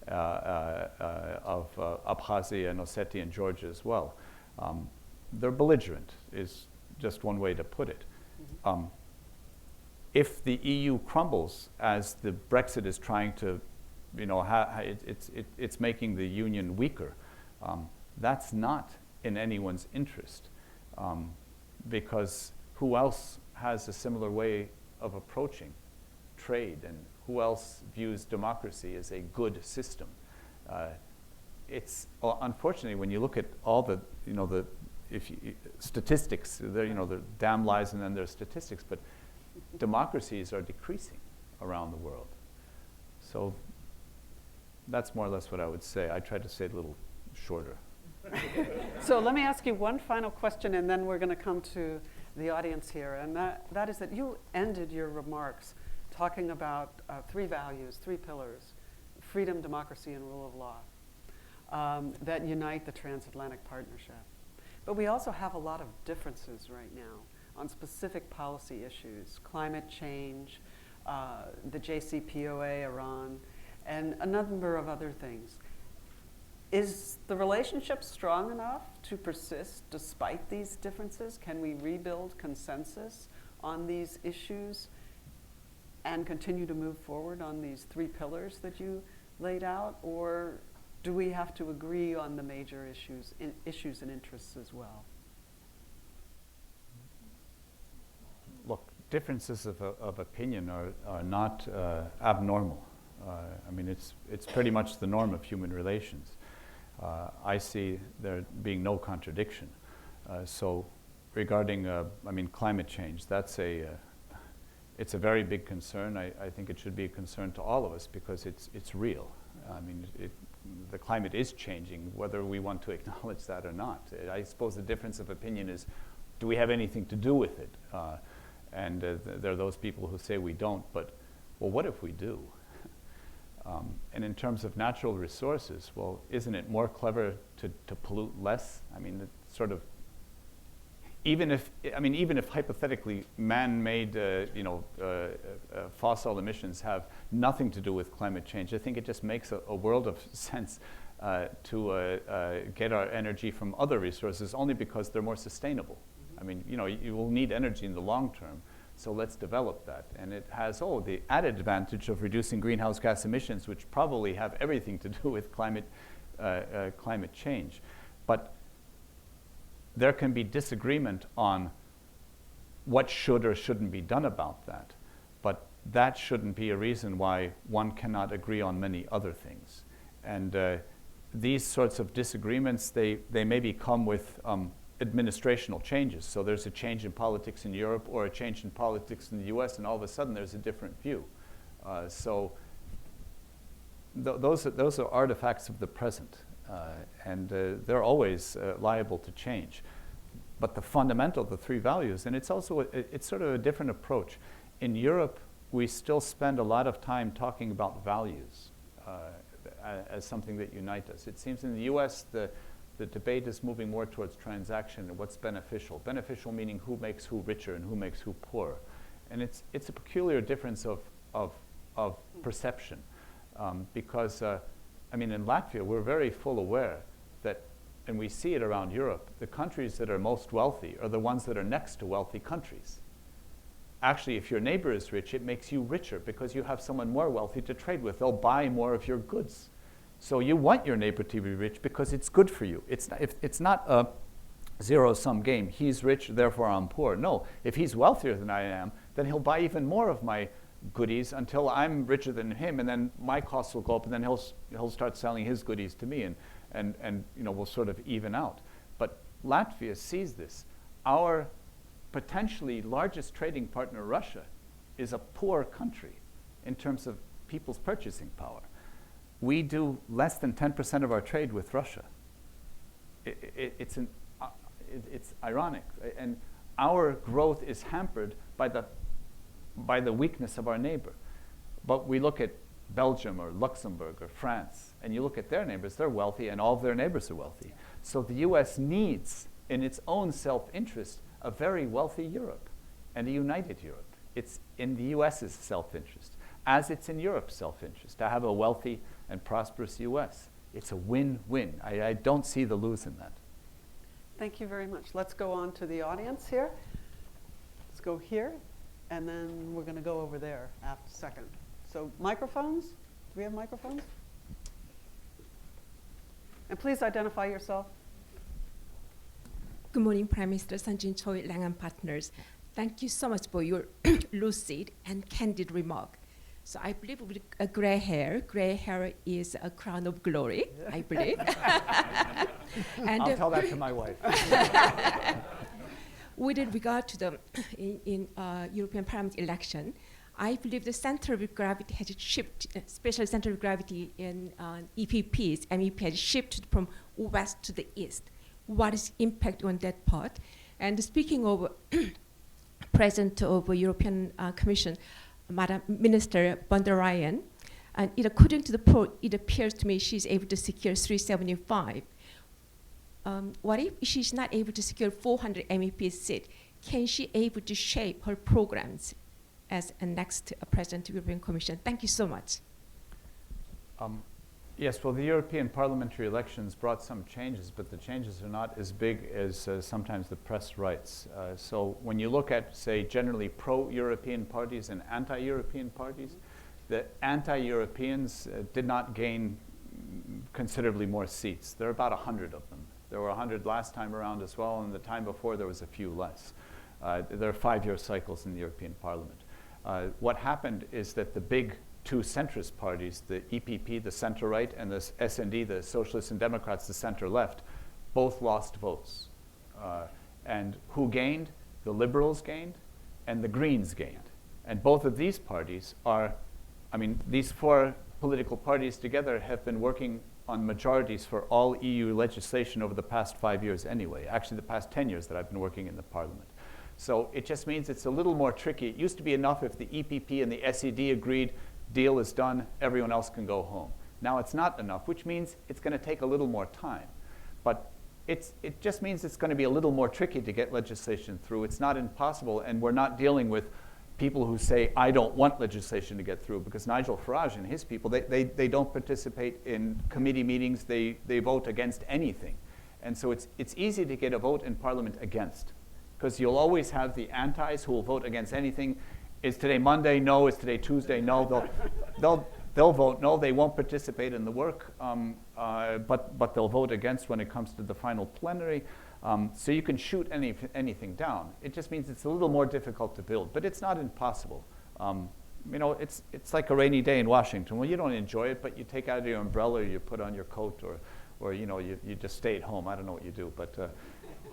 of Abkhazia and Ossetia and Georgia as well. They're belligerent, is just one way to put it. If the EU crumbles, as the Brexit is trying to, you know, it's making the union weaker, that's not in anyone's interest, because who else has a similar way of approaching trade, and who else views democracy as a good system? Unfortunately, when you look at all the, you know, statistics, there, you know, the damn lies and then there's statistics, but democracies are decreasing around the world. So that's more or less what I would say. I tried to say it a little shorter. So let me ask you one final question, and then we're going to come to the audience here. And that is that you ended your remarks talking about three values, three pillars: freedom, democracy, and rule of law, that unite the transatlantic partnership. But we also have a lot of differences right now on specific policy issues: climate change, the JCPOA, Iran, and a number of other things. Is the relationship strong enough to persist despite these differences? Can we rebuild consensus on these issues and continue to move forward on these three pillars that you laid out? Or do we have to agree on the major issues and interests as well? Look, differences of opinion are not abnormal. I mean, it's pretty much the norm of human relations. I see there being no contradiction. So regarding, I mean, climate change, it's a very big concern. I think it should be a concern to all of us because it's real. I mean, the climate is changing, whether we want to acknowledge that or not. I suppose the difference of opinion is, do we have anything to do with it? And there are those people who say we don't, but, well, what if we do? And in terms of natural resources, well, isn't it more clever to pollute less? I mean, it's sort of, even if hypothetically man-made, fossil emissions have nothing to do with climate change, I think it just makes a world of sense to get our energy from other resources only because they're more sustainable. I mean, you know, you will need energy in the long term, so let's develop that. And it has, the added advantage of reducing greenhouse gas emissions, which probably have everything to do with climate change. But there can be disagreement on what should or shouldn't be done about that. But that shouldn't be a reason why one cannot agree on many other things. And these sorts of disagreements, they maybe come with administrational changes. So there's a change in politics in Europe or a change in politics in the US, and all of a sudden there's a different view. Those are artifacts of the present, and they're always liable to change. but the fundamental, the three values. And it's also, it's sort of a different approach. In Europe, we still spend a lot of time talking about values as something that unite us. It seems in the US, the debate is moving more towards transaction and what's beneficial. Beneficial meaning who makes who richer and who makes who poorer. And it's a peculiar difference of perception. Because, I mean, in Latvia, we're very full aware that, and we see it around Europe, the countries that are most wealthy are the ones that are next to wealthy countries. Actually, if your neighbor is rich, it makes you richer because you have someone more wealthy to trade with. They'll buy more of your goods. So you want your neighbor to be rich because it's good for you. It's not a zero-sum game. He's rich, therefore I'm poor. No, if he's wealthier than I am, then he'll buy even more of my goodies until I'm richer than him, and then my costs will go up, and then he'll start selling his goodies to me, and you know, we'll sort of even out. But Latvia sees this. Our potentially largest trading partner, Russia, is a poor country in terms of people's purchasing power. We do less than 10% of our trade with Russia. It's ironic, and our growth is hampered by the weakness of our neighbor. But we look at Belgium or Luxembourg or France, and you look at their neighbors, they're wealthy, and all of their neighbors are wealthy. So the US needs, in its own self-interest, a very wealthy Europe and a united Europe. It's in the US's self-interest, as it's in Europe's self-interest, to have a wealthy and prosperous US. It's a win-win. I don't see the lose in that. Thank you very much. Let's go on to the audience here. Let's go here, and then we're going to go over there after second. So microphones? Do we have microphones? And please identify yourself. Good morning, Prime Minister Sanjin Choi, Lang & Partners. Thank you so much for your lucid and candid remark. So I believe with gray hair is a crown of glory, I believe. And I'll tell that to my wife. With regard to the European Parliament election, I believe the center of gravity has shifted, especially center of gravity in EPPs, MEP has shifted from west to the east. What is impact on that part? And speaking of President of European Commission, Madam Minister von der Leyen, and according to the poll, it appears to me she's able to secure 375. What if she's not able to secure 400 MEP seat? Can she able to shape her programs as a next President of the European Commission? Thank you so much. Yes, well, the European parliamentary elections brought some changes, but the changes are not as big as sometimes the press writes. So when you look at, say, generally pro-European parties and anti-European parties, the anti-Europeans did not gain considerably more seats. There are about 100 of them. There were 100 last time around as well, and the time before there was a few less. There are 5-year cycles in the European Parliament. What happened is that the big two centrist parties, the EPP, the center-right, and the SND, the Socialists and Democrats, the center-left, both lost votes. And who gained? The Liberals gained, and the Greens gained. And both of these parties are, I mean, these 4 political parties together have been working on majorities for all EU legislation over the past 5 years anyway, actually the past 10 years that I've been working in the Parliament. So it just means it's a little more tricky. It used to be enough if the EPP and the SED agreed, deal is done, everyone else can go home. Now it's not enough, which means it's going to take a little more time. But it just means it's going to be a little more tricky to get legislation through. It's not impossible, and we're not dealing with people who say, I don't want legislation to get through, because Nigel Farage and his people, they don't participate in committee meetings, they vote against anything. And so it's easy to get a vote in Parliament against, because you'll always have the antis who will vote against anything. Is today Monday? No. Is today Tuesday? No. They'll vote no. They won't participate in the work, but they'll vote against when it comes to the final plenary. So you can shoot anything down. It just means it's a little more difficult to build, but it's not impossible. You know, it's like a rainy day in Washington. Well, you don't enjoy it, but you take out your umbrella, or you put on your coat, or you know, you just stay at home. I don't know what you do, but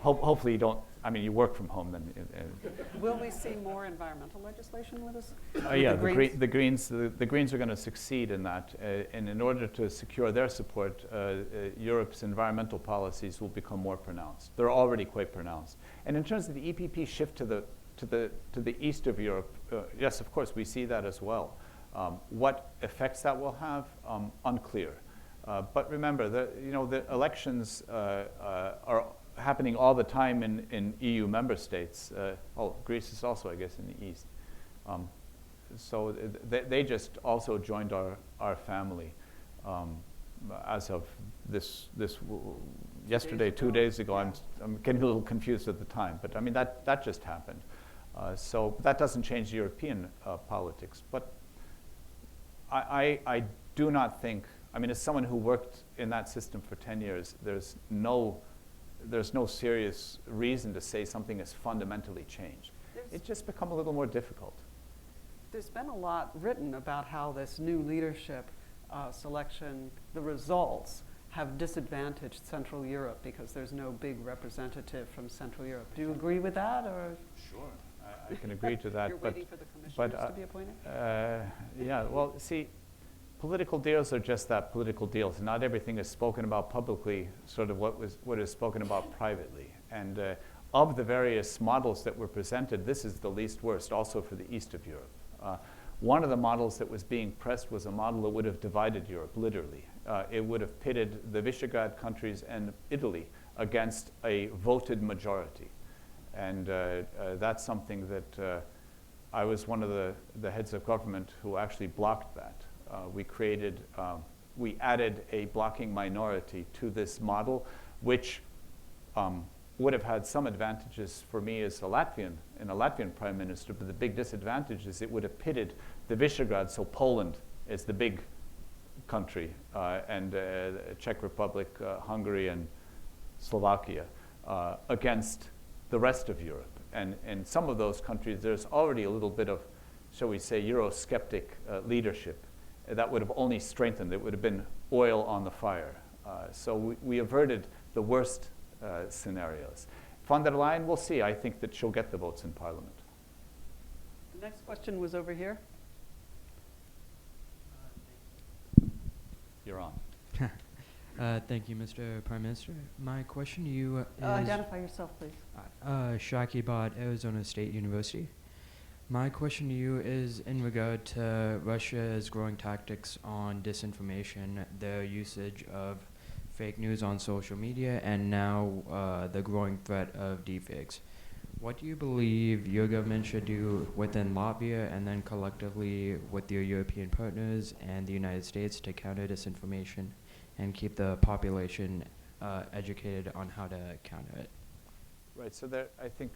hopefully you don't. I mean, you work from home then. Will we see more environmental legislation with this? Yeah, the Greens are going to succeed in that, and in order to secure their support, Europe's environmental policies will become more pronounced. They're already quite pronounced. And in terms of the EPP shift to the east of Europe, yes, of course, we see that as well. What effects that will have, unclear. But remember, the elections are happening all the time in EU member states. Greece is also, I guess, in the east. So they just also joined our family as of this yesterday, 2 days ago. I'm getting a little confused at the time, but I mean that just happened. So that doesn't change European politics. But I do not think. I mean, as someone who worked in that system for 10 years, there's no serious reason to say something has fundamentally changed. It's just become a little more difficult. There's been a lot written about how this new leadership selection, the results have disadvantaged Central Europe because there's no big representative from Central Europe. Do you agree with that, or? Sure, I can agree to that. You're waiting for the commissioners to be appointed? Yeah, well, see, political deals are just that, political deals. Not everything is spoken about publicly, sort of what is spoken about privately. And of the various models that were presented, this is the least worst, also for the east of Europe. One of the models that was being pressed was a model that would have divided Europe, literally. It would have pitted the Visegrad countries and Italy against a voted majority. And that's something that I was one of the heads of government who actually blocked that. We added a blocking minority to this model, which would have had some advantages for me as a Latvian prime minister, but the big disadvantage is it would have pitted the Visegrad, so Poland is the big country, and Czech Republic, Hungary, and Slovakia, against the rest of Europe. And in some of those countries, there's already a little bit of, shall we say, Eurosceptic leadership. That would have only strengthened. It would have been oil on the fire. So we averted the worst scenarios. Von der Leyen, we'll see. I think that she'll get the votes in Parliament. The next question was over here. You're on. Thank you, Mr. Prime Minister. My question to you is... Identify yourself, please. Shaki Bhatt, Arizona State University. My question to you is in regard to Russia's growing tactics on disinformation, their usage of fake news on social media, and now the growing threat of deepfakes. What do you believe your government should do within Latvia and then collectively with your European partners and the United States to counter disinformation and keep the population educated on how to counter it? Right, so I think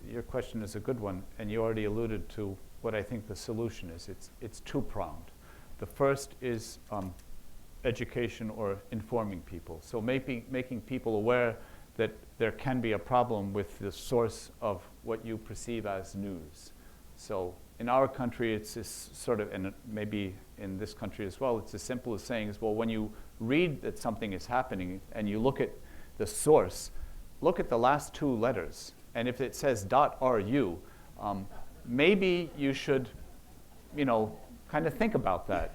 your question is a good one, and you already alluded to what I think the solution is. It's two-pronged. The first is education or informing people. So making people aware that there can be a problem with the source of what you perceive as news. So in our country, it's this sort of, and maybe in this country as well, it's as simple as saying, well, when you read that something is happening and you look at the source, look at the last two letters, and if it says .ru, maybe you should, kind of think about that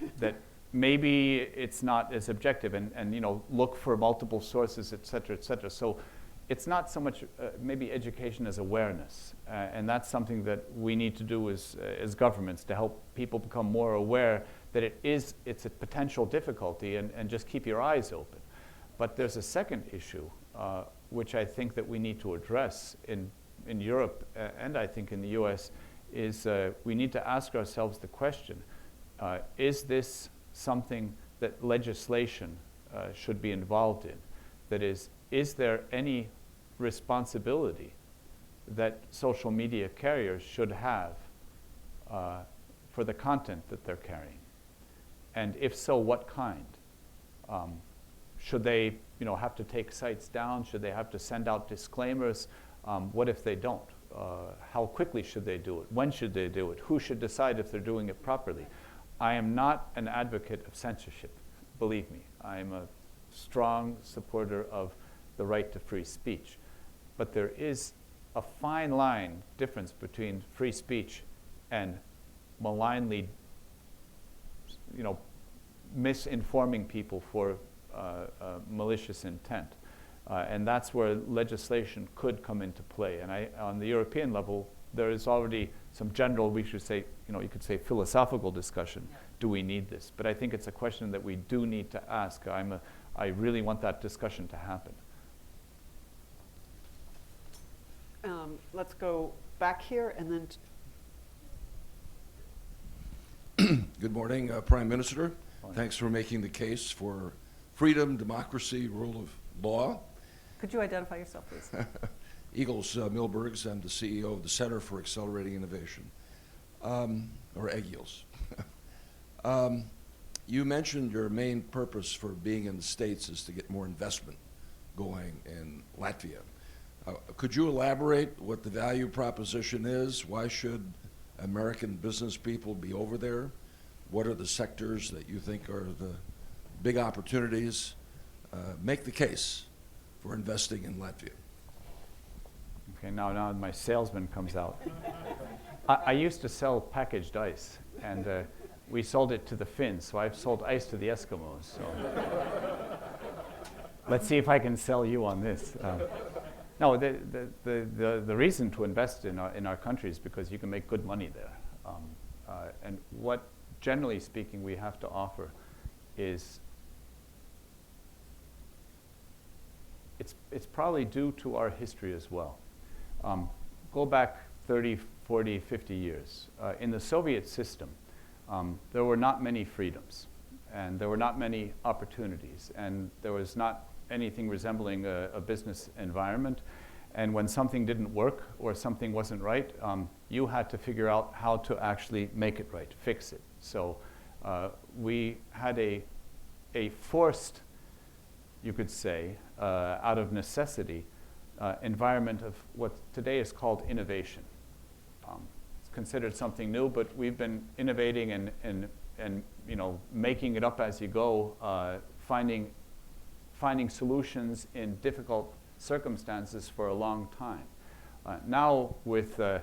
maybe it's not as objective, and look for multiple sources, et cetera, et cetera. So it's not so much maybe education as awareness, and that's something that we need to do as governments to help people become more aware that it's a potential difficulty, and just keep your eyes open. But there's a second issue, which I think that we need to address in Europe and I think in the US, is we need to ask ourselves the question, is this something that legislation should be involved in? That is there any responsibility that social media carriers should have for the content that they're carrying? And if so, what kind? Should they have to take sites down? Should they have to send out disclaimers? What if they don't? How quickly should they do it? When should they do it? Who should decide if they're doing it properly? I am not an advocate of censorship, believe me. I am a strong supporter of the right to free speech. but there is a fine line difference between free speech and malignly, misinforming people for malicious intent. And that's where legislation could come into play. And on the European level, there is already some general, we should say, you could say philosophical discussion. Yeah. Do we need this? But I think it's a question that we do need to ask. I really want that discussion to happen. Let's go back here and then. Good morning, Prime Minister. Thanks for making the case for freedom, democracy, rule of law. Could you identify yourself, please? Eagles Milbergs. I'm the CEO of the Center for Accelerating Innovation, or EGILS. You mentioned your main purpose for being in the States is to get more investment going in Latvia. Could you elaborate what the value proposition is? Why should American business people be over there? What are the sectors that you think are the big opportunities? Make the case for investing in Latvia. Okay, now my salesman comes out. I used to sell packaged ice, and we sold it to the Finns, so I've sold ice to the Eskimos. So let's see if I can sell you on this. No, the reason to invest in our country is because you can make good money there. And what, generally speaking, we have to offer is, it's probably due to our history as well. Go back 30, 40, 50 years. In the Soviet system, there were not many freedoms, and there were not many opportunities, and there was not anything resembling a business environment. And when something didn't work or something wasn't right, you had to figure out how to actually make it right, fix it. So we had a forced, you could say, out of necessity, environment of what today is called innovation. It's considered something new, but we've been innovating and making it up as you go, finding solutions in difficult circumstances for a long time. Now, with the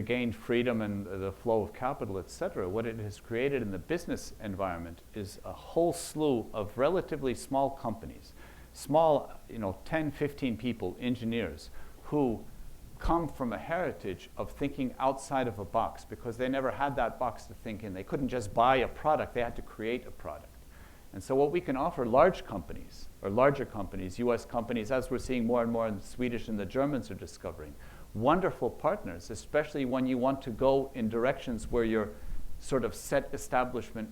gained freedom and the flow of capital, et cetera, what it has created in the business environment is a whole slew of relatively small companies, small, 10, 15 people, engineers, who come from a heritage of thinking outside of a box because they never had that box to think in. They couldn't just buy a product, they had to create a product. And so what we can offer large companies, or larger companies, US companies, as we're seeing more and more in the Swedish and the Germans are discovering, wonderful partners, especially when you want to go in directions where your sort of set establishment,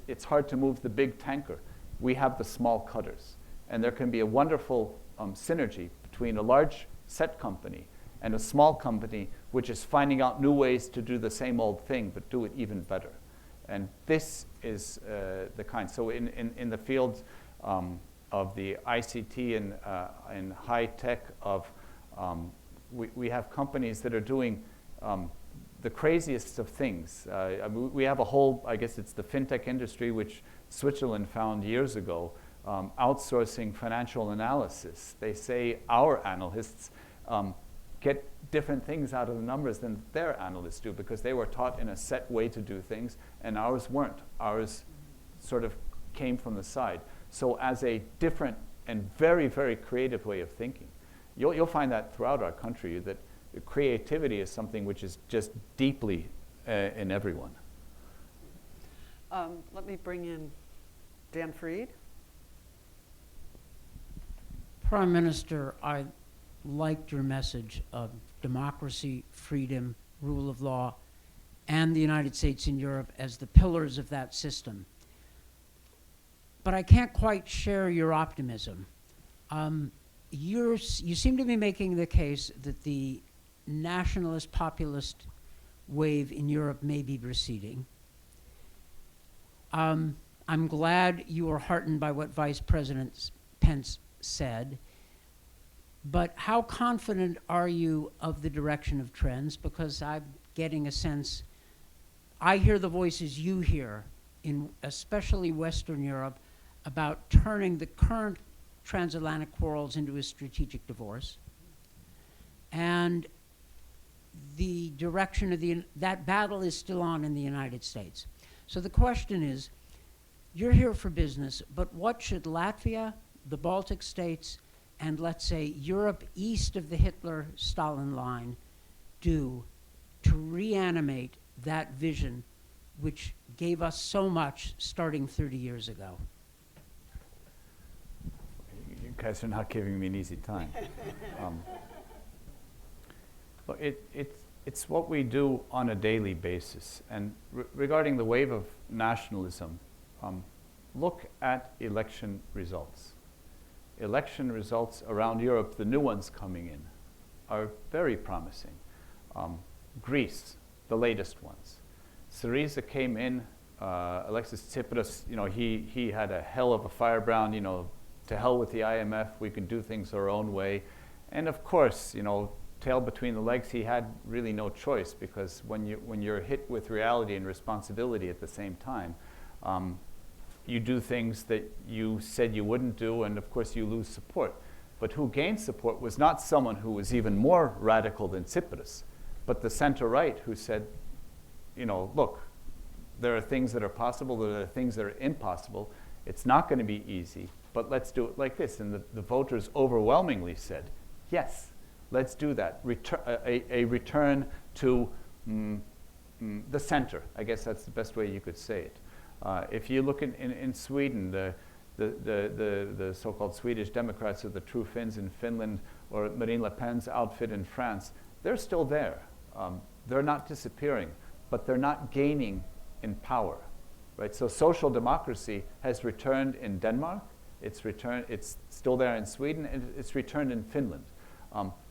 it's hard to move the big tanker. We have the small cutters. And there can be a wonderful synergy between a large set company and a small company which is finding out new ways to do the same old thing but do it even better. And this is the kind. So in the fields of the ICT and high tech we have companies that are doing the craziest of things. We have a whole, I guess it's the fintech industry, which Switzerland found years ago, outsourcing financial analysis. They say our analysts get different things out of the numbers than their analysts do because they were taught in a set way to do things and ours weren't. Ours sort of came from the side. So as a different and very, very creative way of thinking, you'll find that throughout our country that creativity is something which is just deeply in everyone. Let me bring in Dan Fried. Prime Minister, I liked your message of democracy, freedom, rule of law, and the United States and Europe as the pillars of that system. But I can't quite share your optimism. You seem to be making the case that the nationalist populist wave in Europe may be receding. I'm glad you are heartened by what Vice President Pence said, but how confident are you of the direction of trends? Because I'm getting a sense, I hear the voices you hear in especially Western Europe about turning the current transatlantic quarrels into a strategic divorce. And the direction of that battle is still on in the United States. So the question is, you're here for business, but what should Latvia, the Baltic states, and let's say Europe east of the Hitler-Stalin line do to reanimate that vision which gave us so much starting 30 years ago? You guys are not giving me an easy time. But it's what we do on a daily basis. And regarding the wave of nationalism, look at election results. Election results around Europe, the new ones coming in, are very promising. Greece, the latest ones. Syriza came in, Alexis Tsipras, he had a hell of a firebrand, to hell with the IMF, we can do things our own way. And of course, tail between the legs, he had really no choice, because when you're hit with reality and responsibility at the same time, you do things that you said you wouldn't do, and of course you lose support. But who gained support was not someone who was even more radical than Tsipras, but the center-right, who said, look, there are things that are possible, there are things that are impossible. It's not going to be easy, but let's do it like this. And the voters overwhelmingly said, yes, let's do that. A return to the center. I guess that's the best way you could say it. If you look in Sweden, the so-called Swedish Democrats, or the True Finns in Finland, or Marine Le Pen's outfit in France, they're still there. They're not disappearing, but they're not gaining in power, right? So social democracy has returned in Denmark. It's still there in Sweden, and it's returned in Finland.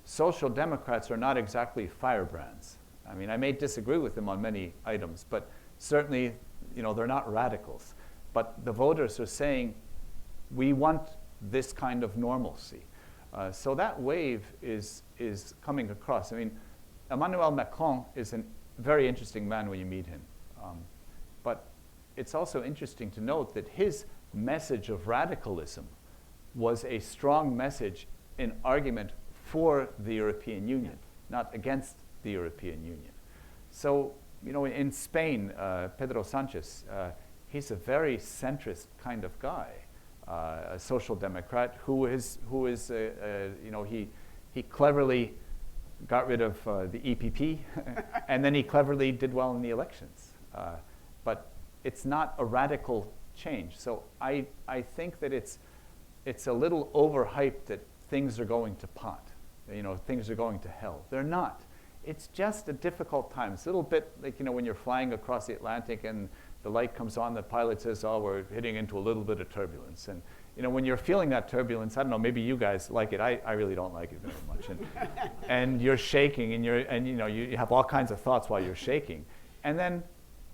Social democrats are not exactly firebrands. I mean, I may disagree with them on many items, but certainly, they're not radicals. But the voters are saying, we want this kind of normalcy. So that wave is coming across. I mean, Emmanuel Macron is a very interesting man when you meet him. But it's also interesting to note that his message of radicalism was a strong message in argument for the European Union, not against the European Union. So, in Spain, Pedro Sanchez, he's a very centrist kind of guy, a social democrat who he cleverly got rid of the EPP, and then he cleverly did well in the elections. But it's not a radical change. So I think that it's a little overhyped that things are going to pot, things are going to hell. They're not. It's just a difficult time. It's a little bit like, when you're flying across the Atlantic and the light comes on, the pilot says, oh, we're hitting into a little bit of turbulence. And, when you're feeling that turbulence, I don't know, maybe you guys like it. I really don't like it very much. And you're shaking, and you have all kinds of thoughts while you're shaking. And then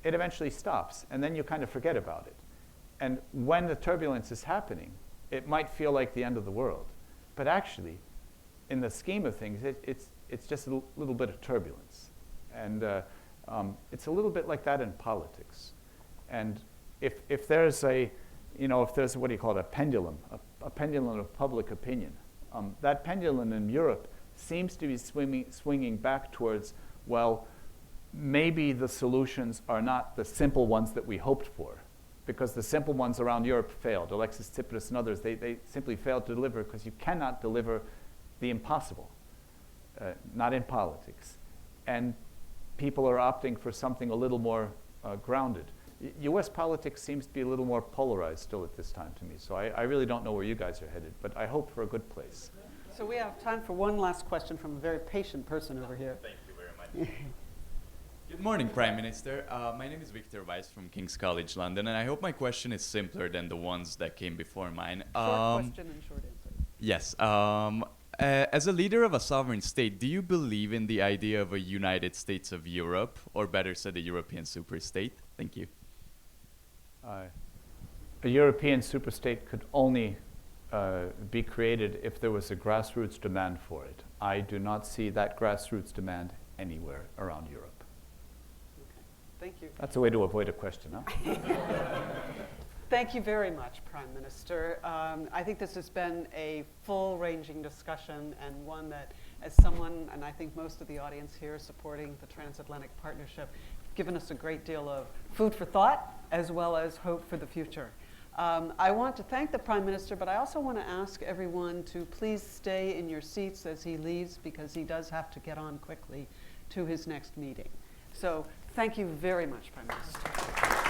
it eventually stops, and then you kind of forget about it. And when the turbulence is happening, it might feel like the end of the world. But actually, in the scheme of things, it's just a little bit of turbulence. And it's a little bit like that in politics. And if there's what do you call it, a pendulum of public opinion, that pendulum in Europe seems to be swinging back towards, well, maybe the solutions are not the simple ones that we hoped for, because the simple ones around Europe failed. Alexis Tsipras and others, they simply failed to deliver, because you cannot deliver the impossible, not in politics. And people are opting for something a little more grounded. US politics seems to be a little more polarized still at this time to me, so I really don't know where you guys are headed, but I hope for a good place. So we have time for one last question from a very patient person over here. Thank you very much. Good morning, Prime Minister. My name is Victor Weiss from King's College London, and I hope my question is simpler than the ones that came before mine. Short question and short answer. Yes. As a leader of a sovereign state, do you believe in the idea of a United States of Europe, or better said, a European superstate? Thank you. A European superstate could only be created if there was a grassroots demand for it. I do not see that grassroots demand anywhere around Europe. Thank you. That's a way to avoid a question, huh? Thank you very much, Prime Minister. I think this has been a full-ranging discussion, and one that, as someone, and I think most of the audience here supporting the transatlantic partnership, given us a great deal of food for thought as well as hope for the future. I want to thank the Prime Minister, but I also want to ask everyone to please stay in your seats as he leaves, because he does have to get on quickly to his next meeting. So thank you very much, Prime Minister.